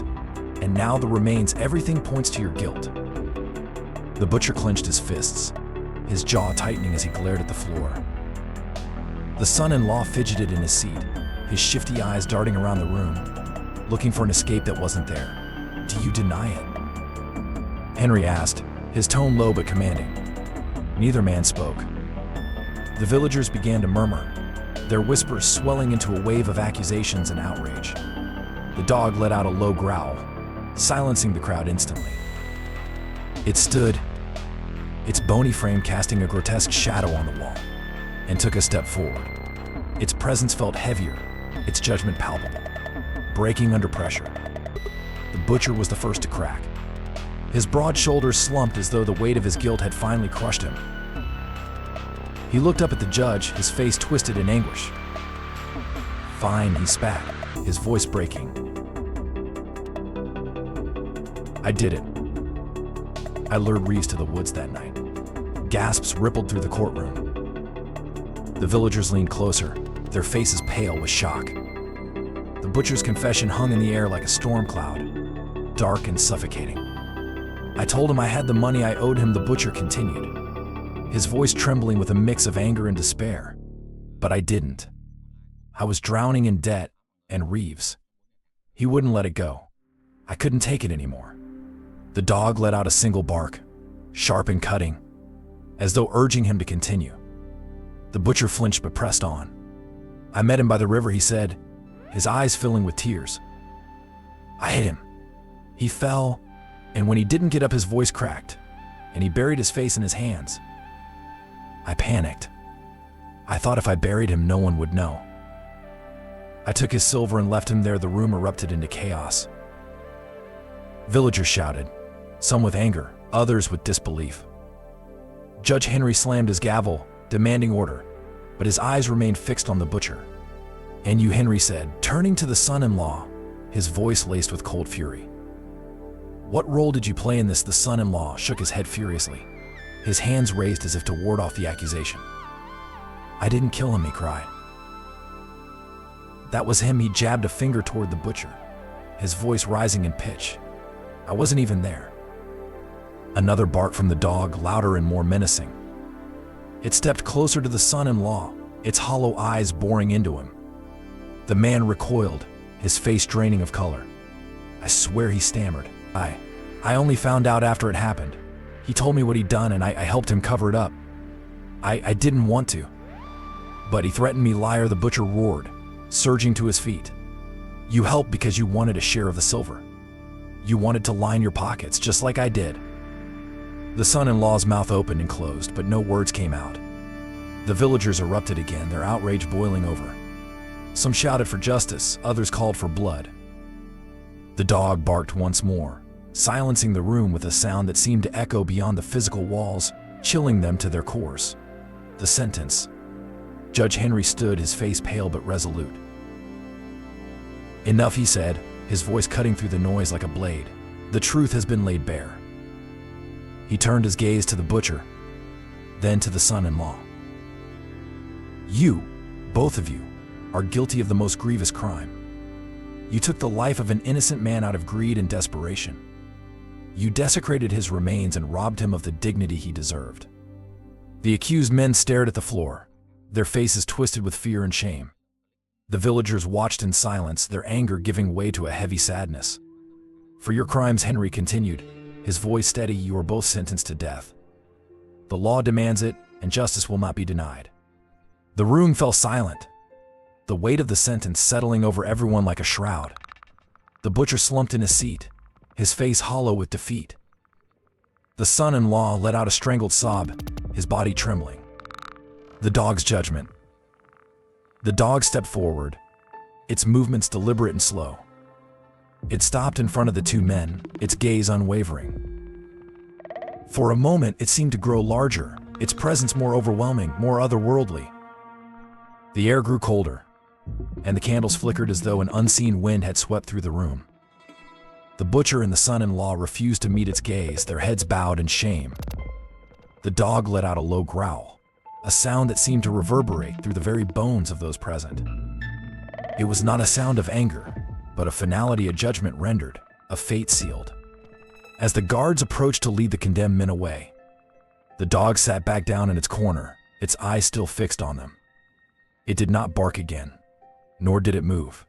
and now the remains, everything points to your guilt. The butcher clenched his fists, his jaw tightening as he glared at the floor. The son-in-law fidgeted in his seat, his shifty eyes darting around the room, looking for an escape that wasn't there. "Do you deny it?" Henry asked, his tone low but commanding. Neither man spoke. The villagers began to murmur, their whispers swelling into a wave of accusations and outrage. The dog let out a low growl, silencing the crowd instantly. It stood, its bony frame casting a grotesque shadow on the wall, and took a step forward. Its presence felt heavier, its judgment palpable, breaking under pressure. The butcher was the first to crack. His broad shoulders slumped as though the weight of his guilt had finally crushed him. He looked up at the judge, his face twisted in anguish. "Fine," he spat, his voice breaking. "I did it. I lured Reeves to the woods that night." Gasps rippled through the courtroom. The villagers leaned closer, their faces pale with shock. The butcher's confession hung in the air like a storm cloud, dark and suffocating. "I told him I had the money I owed him," the butcher continued, his voice trembling with a mix of anger and despair. "But I didn't. I was drowning in debt, and Reeves, he wouldn't let it go. I couldn't take it anymore." The dog let out a single bark, sharp and cutting, as though urging him to continue. The butcher flinched but pressed on. "I met him by the river," he said, his eyes filling with tears. "I hit him. He fell, and when he didn't get up, his voice cracked, and he buried his face in his hands. I panicked. I thought if I buried him, no one would know. I took his silver and left him there." The room erupted into chaos. Villagers shouted, some with anger, others with disbelief. Judge Henry slammed his gavel, demanding order, but his eyes remained fixed on the butcher. "And you," Henry said, turning to the son-in-law, his voice laced with cold fury. "What role did you play in this?" The son-in-law shook his head furiously, his hands raised as if to ward off the accusation. "I didn't kill him," he cried. "That was him." He jabbed a finger toward the butcher, his voice rising in pitch. "I wasn't even there." Another bark from the dog, louder and more menacing. It stepped closer to the son-in-law, its hollow eyes boring into him. The man recoiled, his face draining of color. "I swear," he stammered. I only found out after it happened. He told me what he'd done and I helped him cover it up. I didn't want to." "But he threatened me, liar," the butcher roared, surging to his feet. "You helped because you wanted a share of the silver. You wanted to line your pockets, just like I did." The son-in-law's mouth opened and closed, but no words came out. The villagers erupted again, their outrage boiling over. Some shouted for justice, others called for blood. The dog barked once more, silencing the room with a sound that seemed to echo beyond the physical walls, chilling them to their cores. The sentence. Judge Henry stood, his face pale but resolute. "Enough," he said, his voice cutting through the noise like a blade. "The truth has been laid bare." He turned his gaze to the butcher, then to the son-in-law. "You, both of you, are guilty of the most grievous crime. You took the life of an innocent man out of greed and desperation. You desecrated his remains and robbed him of the dignity he deserved." The accused men stared at the floor, their faces twisted with fear and shame. The villagers watched in silence, their anger giving way to a heavy sadness. "For your crimes," Henry continued, his voice steady, "you are both sentenced to death. The law demands it, and justice will not be denied." The room fell silent, the weight of the sentence settling over everyone like a shroud. The butcher slumped in his seat, his face hollow with defeat. The son-in-law let out a strangled sob, his body trembling. The dog's judgment. The dog stepped forward, its movements deliberate and slow. It stopped in front of the two men, its gaze unwavering. For a moment, it seemed to grow larger, its presence more overwhelming, more otherworldly. The air grew colder, and the candles flickered as though an unseen wind had swept through the room. The butcher and the son-in-law refused to meet its gaze, their heads bowed in shame. The dog let out a low growl, a sound that seemed to reverberate through the very bones of those present. It was not a sound of anger. but a finality, a judgment rendered, a fate sealed. As the guards approached to lead the condemned men away, the dog sat back down in its corner, its eyes still fixed on them. It did not bark again, nor did it move.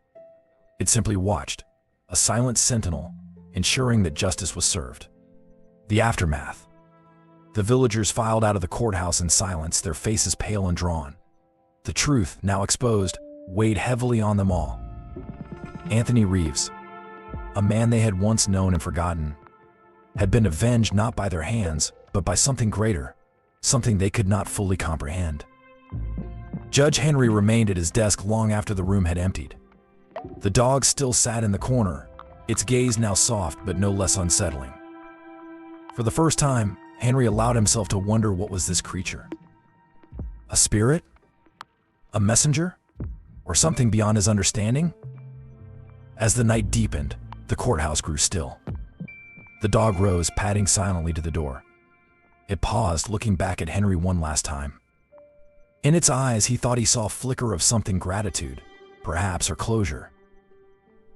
It simply watched, a silent sentinel, ensuring that justice was served. The aftermath. The villagers filed out of the courthouse in silence, their faces pale and drawn. The truth, now exposed, weighed heavily on them all. Anthony Reeves, a man they had once known and forgotten, had been avenged not by their hands, but by something greater, something they could not fully comprehend. Judge Henry remained at his desk long after the room had emptied. The dog still sat in the corner, its gaze now soft but no less unsettling. For the first time, Henry allowed himself to wonder, what was this creature? A spirit? A messenger? Or something beyond his understanding? As the night deepened, the courthouse grew still. The dog rose, padding silently to the door. It paused, looking back at Henry one last time. In its eyes, he thought he saw a flicker of something, gratitude, perhaps, or closure.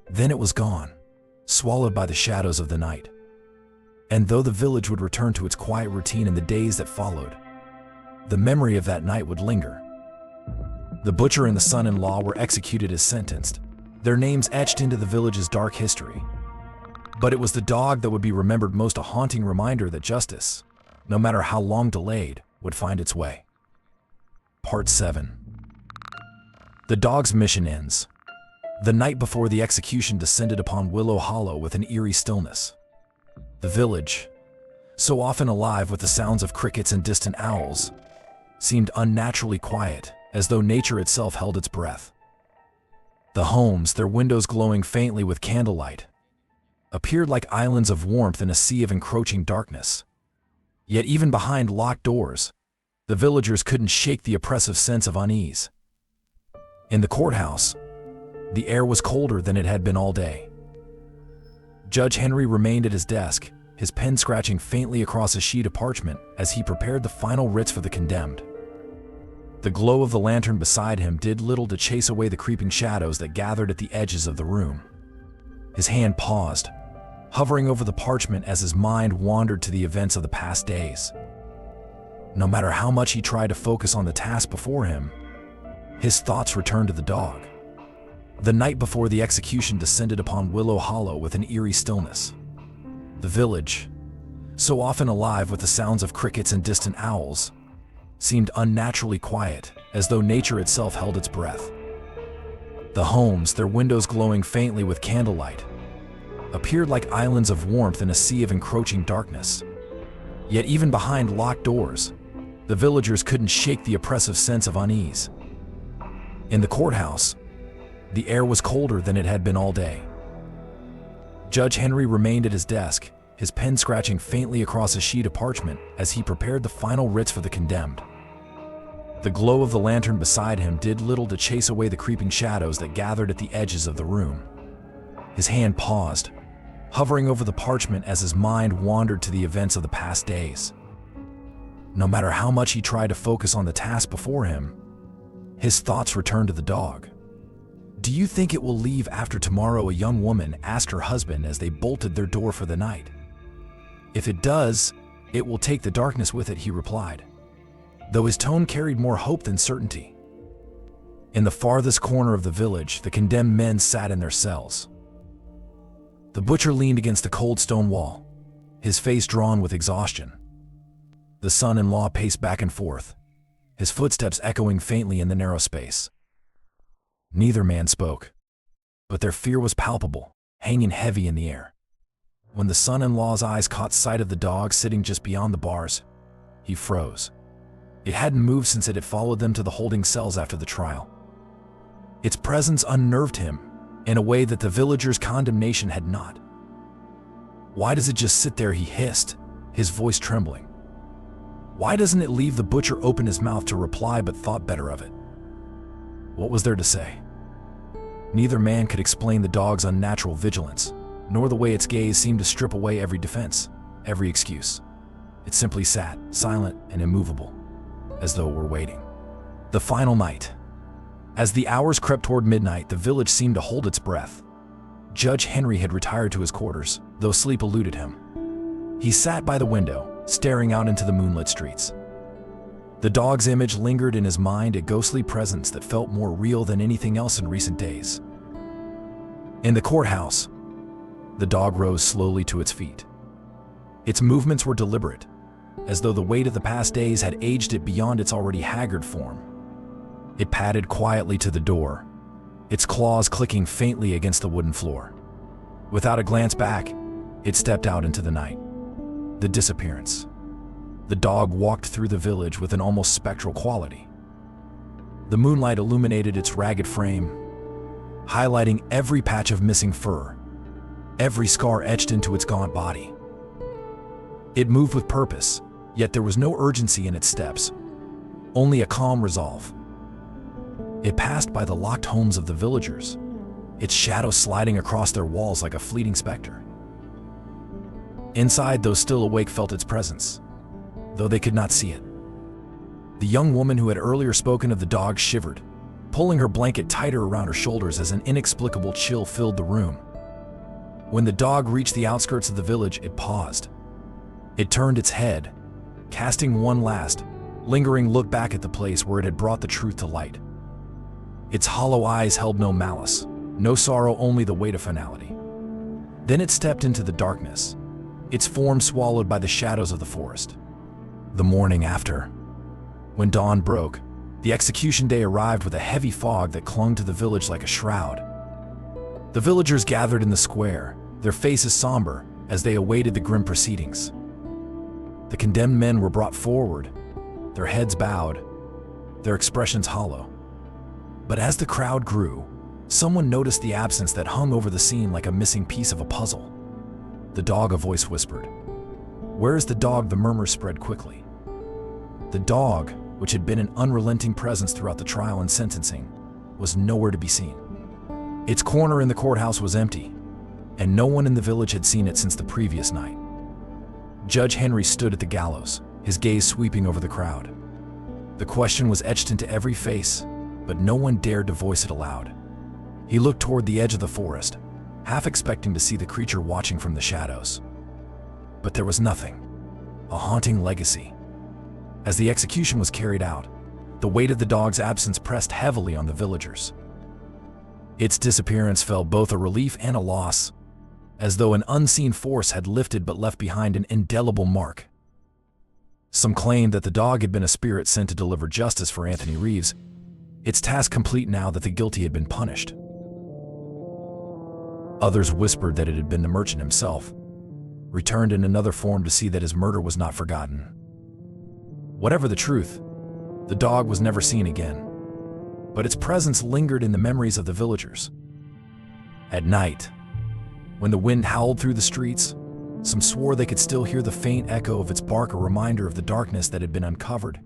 Then it was gone, swallowed by the shadows of the night. And though the village would return to its quiet routine in the days that followed, the memory of that night would linger. The butcher and the son-in-law were executed as sentenced, their names etched into the village's dark history. But it was the dog that would be remembered most, a haunting reminder that justice, no matter how long delayed, would find its way. Part 7. The dog's mission ends. The night before the execution descended upon Willow Hollow with an eerie stillness. The village, so often alive with the sounds of crickets and distant owls, seemed unnaturally quiet, as though nature itself held its breath. The homes, their windows glowing faintly with candlelight, appeared like islands of warmth in a sea of encroaching darkness. Yet even behind locked doors, the villagers couldn't shake the oppressive sense of unease. In the courthouse, the air was colder than it had been all day. Judge Henry remained at his desk, his pen scratching faintly across a sheet of parchment as he prepared the final writs for the condemned. The glow of the lantern beside him did little to chase away the creeping shadows that gathered at the edges of the room. His hand paused, hovering over the parchment as his mind wandered to the events of the past days. No matter how much he tried to focus on the task before him, his thoughts returned to the dog. The night before the execution descended upon Willow Hollow with an eerie stillness. The village, so often alive with the sounds of crickets and distant owls, seemed unnaturally quiet, as though nature itself held its breath. The homes, their windows glowing faintly with candlelight, appeared like islands of warmth in a sea of encroaching darkness. Yet even behind locked doors, the villagers couldn't shake the oppressive sense of unease. In the courthouse, the air was colder than it had been all day. Judge Henry remained at his desk, his pen scratching faintly across a sheet of parchment as he prepared the final writs for the condemned. The glow of the lantern beside him did little to chase away the creeping shadows that gathered at the edges of the room. His hand paused, hovering over the parchment as his mind wandered to the events of the past days. No matter how much he tried to focus on the task before him, his thoughts returned to the dog. "Do you think it will leave after tomorrow?" a young woman asked her husband as they bolted their door for the night. "If it does, it will take the darkness with it," he replied, though his tone carried more hope than certainty. In the farthest corner of the village, the condemned men sat in their cells. The butcher leaned against the cold stone wall, his face drawn with exhaustion. The son-in-law paced back and forth, his footsteps echoing faintly in the narrow space. Neither man spoke, but their fear was palpable, hanging heavy in the air. When the son-in-law's eyes caught sight of the dog sitting just beyond the bars, he froze. It hadn't moved since it had followed them to the holding cells after the trial. Its presence unnerved him in a way that the villagers' condemnation had not. "Why does it just sit there?" he hissed, his voice trembling. "Why doesn't it leave?" The butcher opened his mouth to reply but thought better of it. What was there to say? Neither man could explain the dog's unnatural vigilance, nor the way its gaze seemed to strip away every defense, every excuse. It simply sat, silent and immovable, as though it were waiting. The final night. As the hours crept toward midnight, the village seemed to hold its breath. Judge Henry had retired to his quarters, though sleep eluded him. He sat by the window, staring out into the moonlit streets. The dog's image lingered in his mind, a ghostly presence that felt more real than anything else in recent days. In the courthouse, the dog rose slowly to its feet. Its movements were deliberate, as though the weight of the past days had aged it beyond its already haggard form. It padded quietly to the door, its claws clicking faintly against the wooden floor. Without a glance back, it stepped out into the night. The disappearance. The dog walked through the village with an almost spectral quality. The moonlight illuminated its ragged frame, highlighting every patch of missing fur, every scar etched into its gaunt body. It moved with purpose, yet there was no urgency in its steps, only a calm resolve. It passed by the locked homes of the villagers, its shadow sliding across their walls like a fleeting specter. Inside, those still awake felt its presence, though they could not see it. The young woman who had earlier spoken of the dog shivered, pulling her blanket tighter around her shoulders as an inexplicable chill filled the room. When the dog reached the outskirts of the village, it paused. It turned its head, casting one last, lingering look back at the place where it had brought the truth to light. Its hollow eyes held no malice, no sorrow, only the weight of finality. Then it stepped into the darkness, its form swallowed by the shadows of the forest. The morning after, when dawn broke, the execution day arrived with a heavy fog that clung to the village like a shroud. The villagers gathered in the square, their faces somber as they awaited the grim proceedings. The condemned men were brought forward, their heads bowed, their expressions hollow. But as the crowd grew, someone noticed the absence that hung over the scene like a missing piece of a puzzle. "The dog," a voice whispered. "Where is the dog?" The murmurs spread quickly. The dog, which had been an unrelenting presence throughout the trial and sentencing, was nowhere to be seen. Its corner in the courthouse was empty, and no one in the village had seen it since the previous night. Judge Henry stood at the gallows, his gaze sweeping over the crowd. The question was etched into every face, but no one dared to voice it aloud. He looked toward the edge of the forest, half expecting to see the creature watching from the shadows. But there was nothing. A haunting legacy. As the execution was carried out, the weight of the dog's absence pressed heavily on the villagers. Its disappearance felt both a relief and a loss, as though an unseen force had lifted but left behind an indelible mark. Some claimed that the dog had been a spirit sent to deliver justice for Anthony Reeves, its task complete now that the guilty had been punished. Others whispered that it had been the merchant himself, returned in another form to see that his murder was not forgotten. Whatever the truth, the dog was never seen again, but its presence lingered in the memories of the villagers. At night, when the wind howled through the streets, some swore they could still hear the faint echo of its bark, a reminder of the darkness that had been uncovered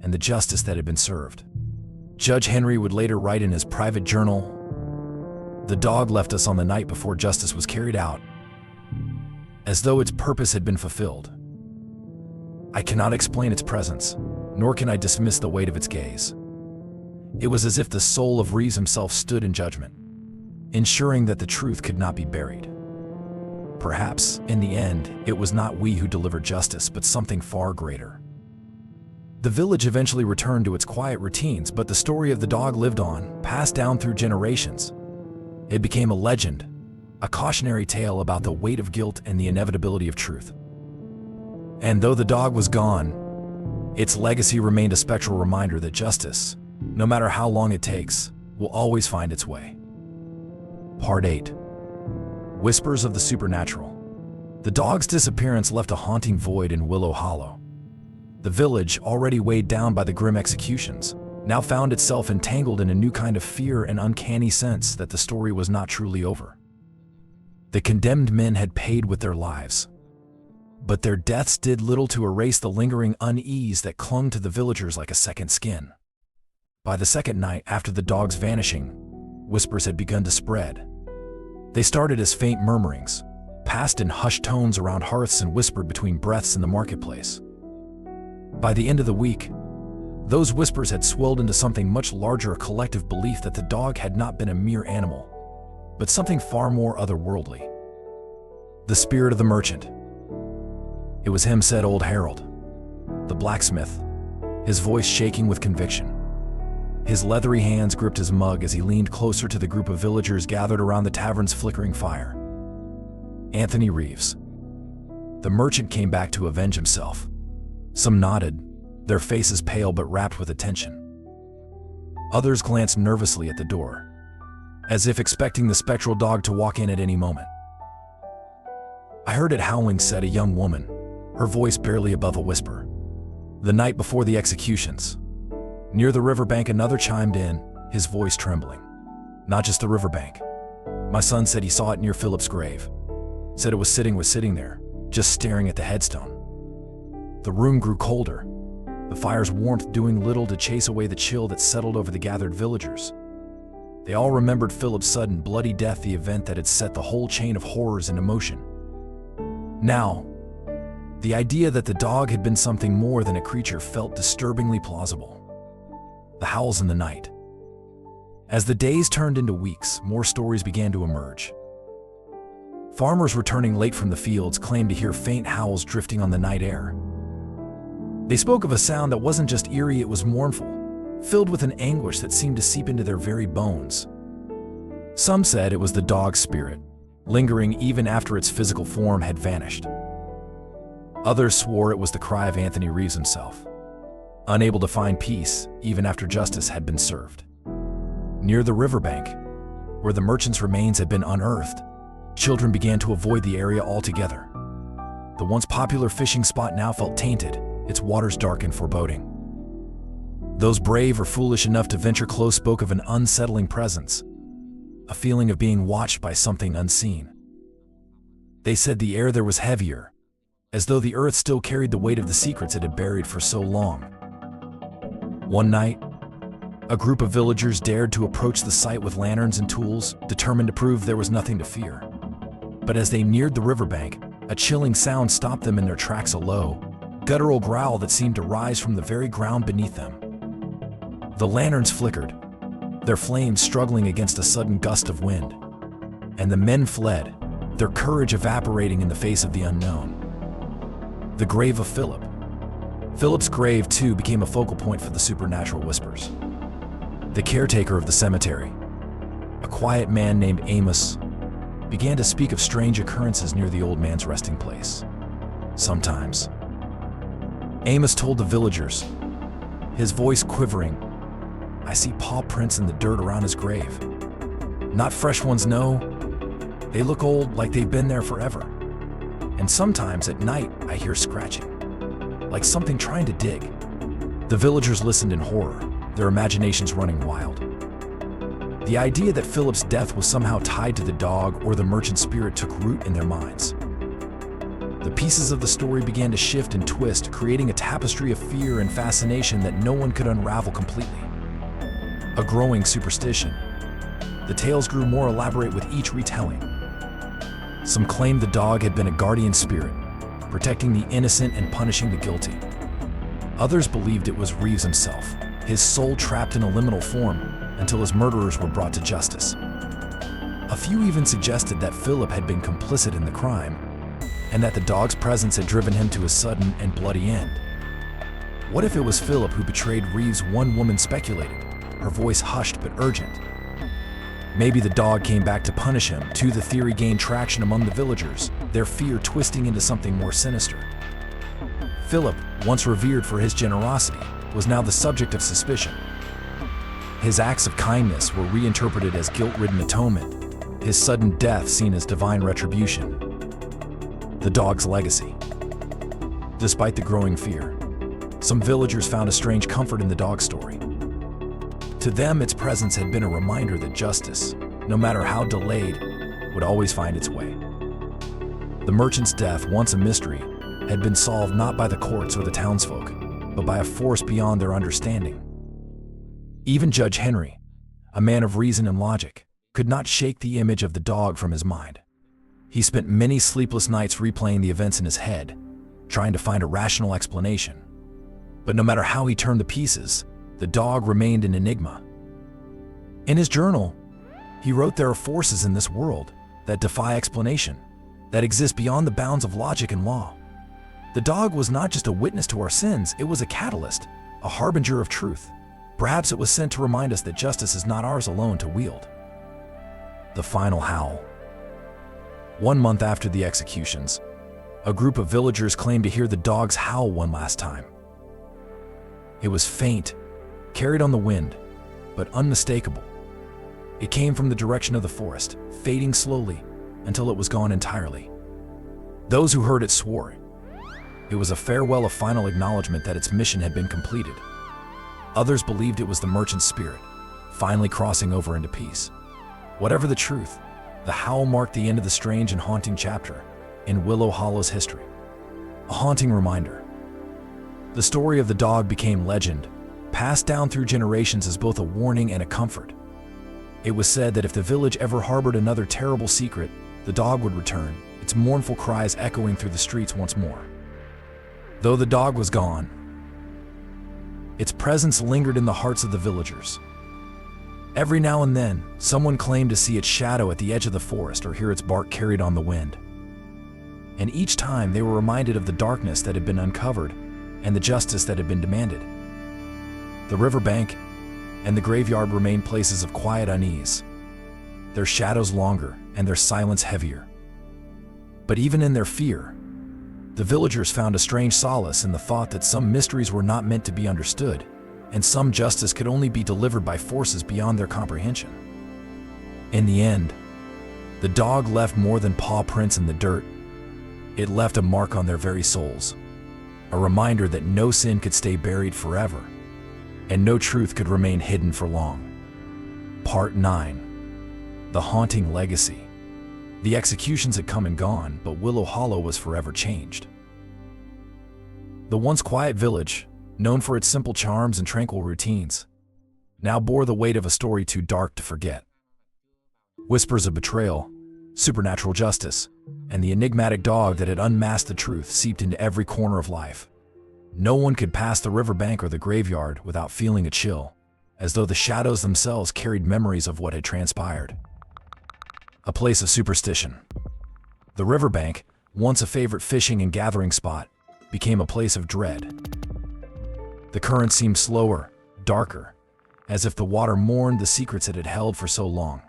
and the justice that had been served. Judge Henry would later write in his private journal, "The dog left us on the night before justice was carried out, as though its purpose had been fulfilled. I cannot explain its presence, nor can I dismiss the weight of its gaze. It was as if the soul of Reeves himself stood in judgment, ensuring that the truth could not be buried. Perhaps, in the end, it was not we who delivered justice, but something far greater." The village eventually returned to its quiet routines, but the story of the dog lived on, passed down through generations. It became a legend, a cautionary tale about the weight of guilt and the inevitability of truth. And though the dog was gone, its legacy remained a spectral reminder that justice, no matter how long it takes, will always find its way. Part 8. Whispers of the Supernatural. The dog's disappearance left a haunting void in Willow Hollow. The village, already weighed down by the grim executions, now found itself entangled in a new kind of fear and uncanny sense that the story was not truly over. The condemned men had paid with their lives, but their deaths did little to erase the lingering unease that clung to the villagers like a second skin. By the second night after the dog's vanishing, whispers had begun to spread. They started as faint murmurings, passed in hushed tones around hearths and whispered between breaths in the marketplace. By the end of the week, those whispers had swelled into something much larger, a collective belief that the dog had not been a mere animal, but something far more otherworldly. The spirit of the merchant. "It was him," said old Harold, the blacksmith, his voice shaking with conviction. His leathery hands gripped his mug as he leaned closer to the group of villagers gathered around the tavern's flickering fire. "Anthony Reeves." The merchant came back to avenge himself. Some nodded, their faces pale but rapt with attention. Others glanced nervously at the door, as if expecting the spectral dog to walk in at any moment. "I heard it howling," said a young woman, her voice barely above a whisper. "The night before the executions. Near the riverbank," another chimed in, his voice trembling. "Not just the riverbank. My son said he saw it near Philip's grave. Said it was sitting there, just staring at the headstone." The room grew colder, the fire's warmth doing little to chase away the chill that settled over the gathered villagers. They all remembered Philip's sudden, bloody death, the event that had set the whole chain of horrors into motion. Now, the idea that the dog had been something more than a creature felt disturbingly plausible. The howls in the night. As the days turned into weeks, more stories began to emerge. Farmers returning late from the fields claimed to hear faint howls drifting on the night air. They spoke of a sound that wasn't just eerie, it was mournful, filled with an anguish that seemed to seep into their very bones. Some said it was the dog's spirit, lingering even after its physical form had vanished. Others swore it was the cry of Anthony Reeves himself, unable to find peace even after justice had been served. Near the riverbank, where the merchant's remains had been unearthed, children began to avoid the area altogether. The once popular fishing spot now felt tainted, its waters dark and foreboding. Those brave or foolish enough to venture close spoke of an unsettling presence, a feeling of being watched by something unseen. They said the air there was heavier, as though the earth still carried the weight of the secrets it had buried for so long. One night, a group of villagers dared to approach the site with lanterns and tools, determined to prove there was nothing to fear. But as they neared the riverbank, a chilling sound stopped them in their tracks, a low, guttural growl that seemed to rise from the very ground beneath them. The lanterns flickered, their flames struggling against a sudden gust of wind, and the men fled, their courage evaporating in the face of the unknown. The grave of Philip. Philip's grave, too, became a focal point for the supernatural whispers. The caretaker of the cemetery, a quiet man named Amos, began to speak of strange occurrences near the old man's resting place. Sometimes, Amos told the villagers, his voice quivering, "I see paw prints in the dirt around his grave. Not fresh ones, no. They look old, like they've been there forever. And sometimes at night I hear scratching, like something trying to dig." The villagers listened in horror, their imaginations running wild. The idea that Philip's death was somehow tied to the dog or the merchant's spirit took root in their minds. The pieces of the story began to shift and twist, creating a tapestry of fear and fascination that no one could unravel completely. A growing superstition. The tales grew more elaborate with each retelling. Some claimed the dog had been a guardian spirit, protecting the innocent and punishing the guilty. Others believed it was Reeves himself, his soul trapped in a liminal form until his murderers were brought to justice. A few even suggested that Philip had been complicit in the crime, and that the dog's presence had driven him to a sudden and bloody end. What if it was Philip who betrayed Reeves? One woman speculated, her voice hushed but urgent. Maybe the dog came back to punish him, too. The theory gained traction among the villagers, their fear twisting into something more sinister. Philip, once revered for his generosity, was now the subject of suspicion. His acts of kindness were reinterpreted as guilt-ridden atonement, his sudden death seen as divine retribution. The dog's legacy. Despite the growing fear, some villagers found a strange comfort in the dog's story. To them, its presence had been a reminder that justice, no matter how delayed, would always find its way. The merchant's death, once a mystery, had been solved not by the courts or the townsfolk, but by a force beyond their understanding. Even Judge Henry, a man of reason and logic, could not shake the image of the dog from his mind. He spent many sleepless nights replaying the events in his head, trying to find a rational explanation. But no matter how he turned the pieces, the dog remained an enigma. In his journal, He wrote, "There are forces in this world that defy explanation, that exist beyond the bounds of logic and law." The dog was not just a witness to our sins, it was a catalyst, a harbinger of truth. Perhaps it was sent to remind us that justice is not ours alone to wield. The final howl. 1 month after the executions, a group of villagers claimed to hear the dog's howl one last time. It was faint, carried on the wind, but unmistakable. It came from the direction of the forest, fading slowly until it was gone entirely. Those who heard it swore it was a farewell, a final acknowledgement that its mission had been completed. Others believed it was the merchant's spirit, finally crossing over into peace. Whatever the truth, the howl marked the end of the strange and haunting chapter in Willow Hollow's history. A haunting reminder. The story of the dog became legend, passed down through generations as both a warning and a comfort. It was said that if the village ever harbored another terrible secret, the dog would return, its mournful cries echoing through the streets once more. Though the dog was gone, its presence lingered in the hearts of the villagers. Every now and then, someone claimed to see its shadow at the edge of the forest or hear its bark carried on the wind. And each time they were reminded of the darkness that had been uncovered and the justice that had been demanded. The riverbank and the graveyard remained places of quiet unease, their shadows longer and their silence heavier. But even in their fear, the villagers found a strange solace in the thought that some mysteries were not meant to be understood, and some justice could only be delivered by forces beyond their comprehension. In the end, the dog left more than paw prints in the dirt. It left a mark on their very souls, a reminder that no sin could stay buried forever, and no truth could remain hidden for long. Part 9. The Haunting Legacy. The executions had come and gone, but Willow Hollow was forever changed. The once quiet village, known for its simple charms and tranquil routines, now bore the weight of a story too dark to forget. Whispers of betrayal, supernatural justice, and the enigmatic dog that had unmasked the truth seeped into every corner of life. No one could pass the riverbank or the graveyard without feeling a chill, as though the shadows themselves carried memories of what had transpired. A place of superstition. The riverbank, once a favorite fishing and gathering spot, became a place of dread. The current seemed slower, darker, as if the water mourned the secrets it had held for so long.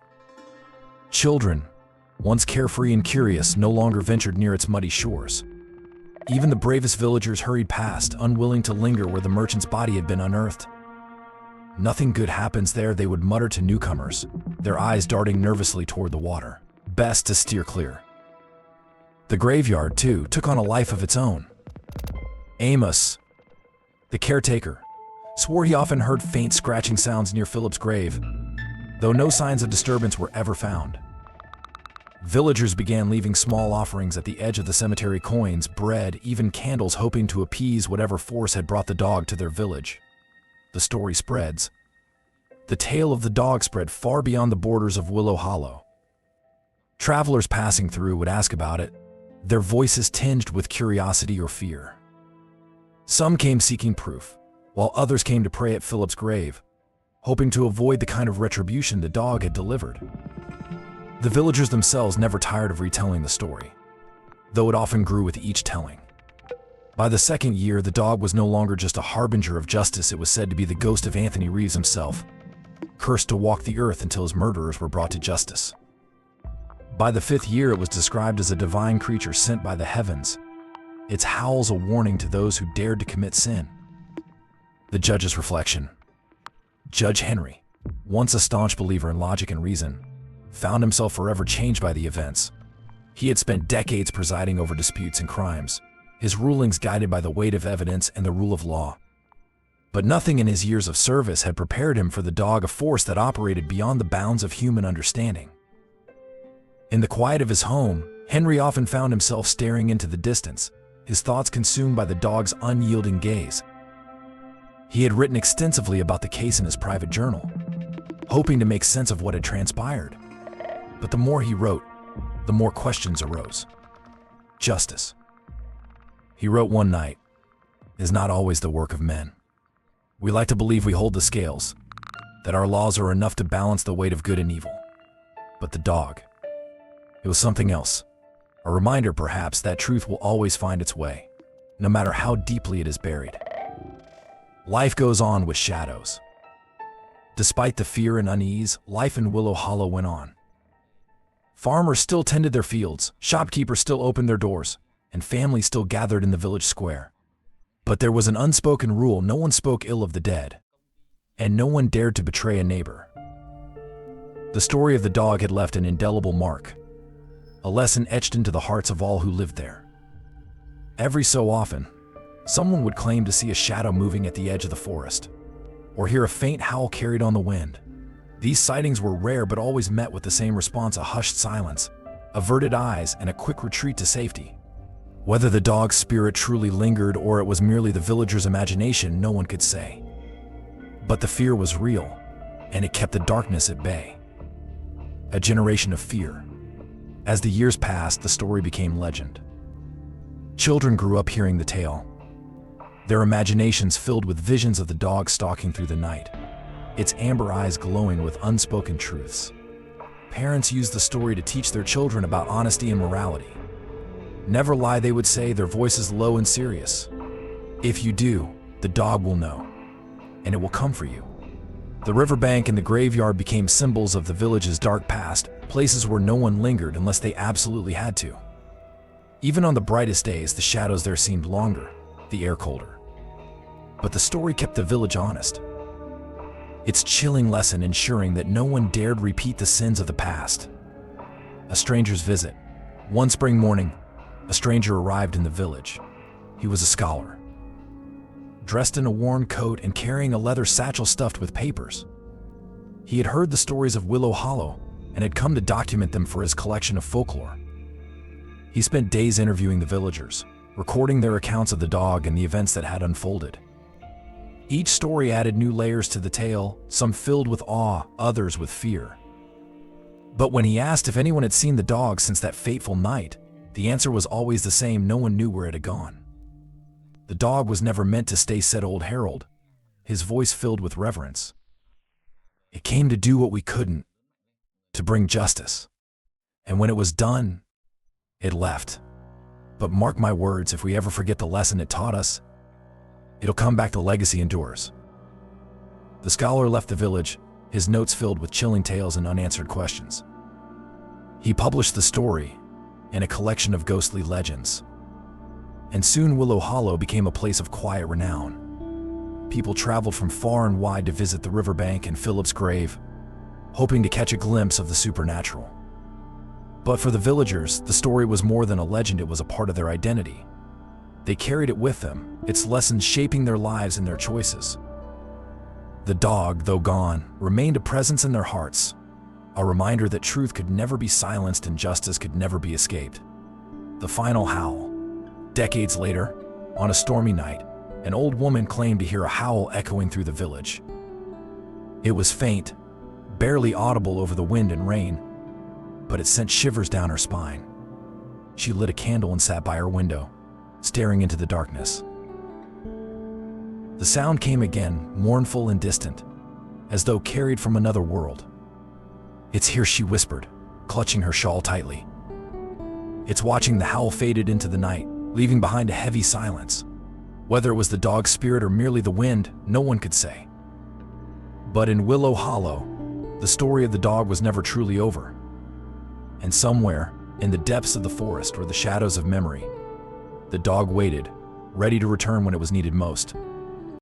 Children, once carefree and curious, no longer ventured near its muddy shores. Even the bravest villagers hurried past, unwilling to linger where the merchant's body had been unearthed. "Nothing good happens there," they would mutter to newcomers, their eyes darting nervously toward the water. Best to steer clear. The graveyard, too, took on a life of its own. Amos, the caretaker, swore he often heard faint scratching sounds near Philip's grave, though no signs of disturbance were ever found. Villagers began leaving small offerings at the edge of the cemetery, coins, bread, even candles, hoping to appease whatever force had brought the dog to their village. The story spreads. The tale of the dog spread far beyond the borders of Willow Hollow. Travelers passing through would ask about it, their voices tinged with curiosity or fear. Some came seeking proof, while others came to pray at Philip's grave, hoping to avoid the kind of retribution the dog had delivered. The villagers themselves never tired of retelling the story, though it often grew with each telling. By the second year, the dog was no longer just a harbinger of justice. It was said to be the ghost of Anthony Reeves himself, cursed to walk the earth until his murderers were brought to justice. By the 5th year, it was described as a divine creature sent by the heavens, its howls a warning to those who dared to commit sin. The judge's reflection. Judge Henry, once a staunch believer in logic and reason, found himself forever changed by the events. He had spent decades presiding over disputes and crimes, his rulings guided by the weight of evidence and the rule of law. But nothing in his years of service had prepared him for the dog, a force that operated beyond the bounds of human understanding. In the quiet of his home, Henry often found himself staring into the distance, his thoughts consumed by the dog's unyielding gaze. He had written extensively about the case in his private journal, hoping to make sense of what had transpired. But the more he wrote, the more questions arose. Justice, he wrote one night, is not always the work of men. We like to believe we hold the scales, that our laws are enough to balance the weight of good and evil. But the dog, it was something else. A reminder, perhaps, that truth will always find its way, no matter how deeply it is buried. Life goes on with shadows. Despite the fear and unease, life in Willow Hollow went on. Farmers still tended their fields, shopkeepers still opened their doors, and families still gathered in the village square. But there was an unspoken rule: no one spoke ill of the dead, and no one dared to betray a neighbor. The story of the dog had left an indelible mark, a lesson etched into the hearts of all who lived there. Every so often, someone would claim to see a shadow moving at the edge of the forest, or hear a faint howl carried on the wind. These sightings were rare, but always met with the same response: a hushed silence, averted eyes, and a quick retreat to safety. Whether the dog's spirit truly lingered or it was merely the villagers' imagination, no one could say. But the fear was real, and it kept the darkness at bay. A generation of fear. As the years passed, the story became legend. Children grew up hearing the tale, their imaginations filled with visions of the dog stalking through the night, its amber eyes glowing with unspoken truths. Parents used the story to teach their children about honesty and morality. Never lie, they would say, their voices low and serious. If you do, the dog will know, and it will come for you. The riverbank and the graveyard became symbols of the village's dark past, places where no one lingered unless they absolutely had to. Even on the brightest days, the shadows there seemed longer, the air colder. But the story kept the village honest, its chilling lesson ensuring that no one dared repeat the sins of the past. A stranger's visit. One spring morning, a stranger arrived in the village. He was a scholar, dressed in a worn coat and carrying a leather satchel stuffed with papers. He had heard the stories of Willow Hollow and had come to document them for his collection of folklore. He spent days interviewing the villagers, recording their accounts of the dog and the events that had unfolded. Each story added new layers to the tale, some filled with awe, others with fear. But when he asked if anyone had seen the dog since that fateful night, the answer was always the same: no one knew where it had gone. The dog was never meant to stay, said old Harold, his voice filled with reverence. It came to do what we couldn't, to bring justice. And when it was done, it left. But mark my words, if we ever forget the lesson it taught us, it'll come back. The legacy endures. The scholar left the village, his notes filled with chilling tales and unanswered questions. He published the story in a collection of ghostly legends, and soon Willow Hollow became a place of quiet renown. People traveled from far and wide to visit the riverbank and Philip's grave, hoping to catch a glimpse of the supernatural. But for the villagers, the story was more than a legend, it was a part of their identity. They carried it with them, its lessons shaping their lives and their choices. The dog, though gone, remained a presence in their hearts, a reminder that truth could never be silenced and justice could never be escaped. The final howl. Decades later, on a stormy night, an old woman claimed to hear a howl echoing through the village. It was faint, barely audible over the wind and rain, but it sent shivers down her spine. She lit a candle and sat by her window, staring into the darkness. The sound came again, mournful and distant, as though carried from another world. "It's here," she whispered, clutching her shawl tightly. It's watching. The howl faded into the night, leaving behind a heavy silence. Whether it was the dog's spirit or merely the wind, no one could say. But in Willow Hollow, the story of the dog was never truly over. And somewhere, in the depths of the forest or the shadows of memory, the dog waited, ready to return when it was needed most.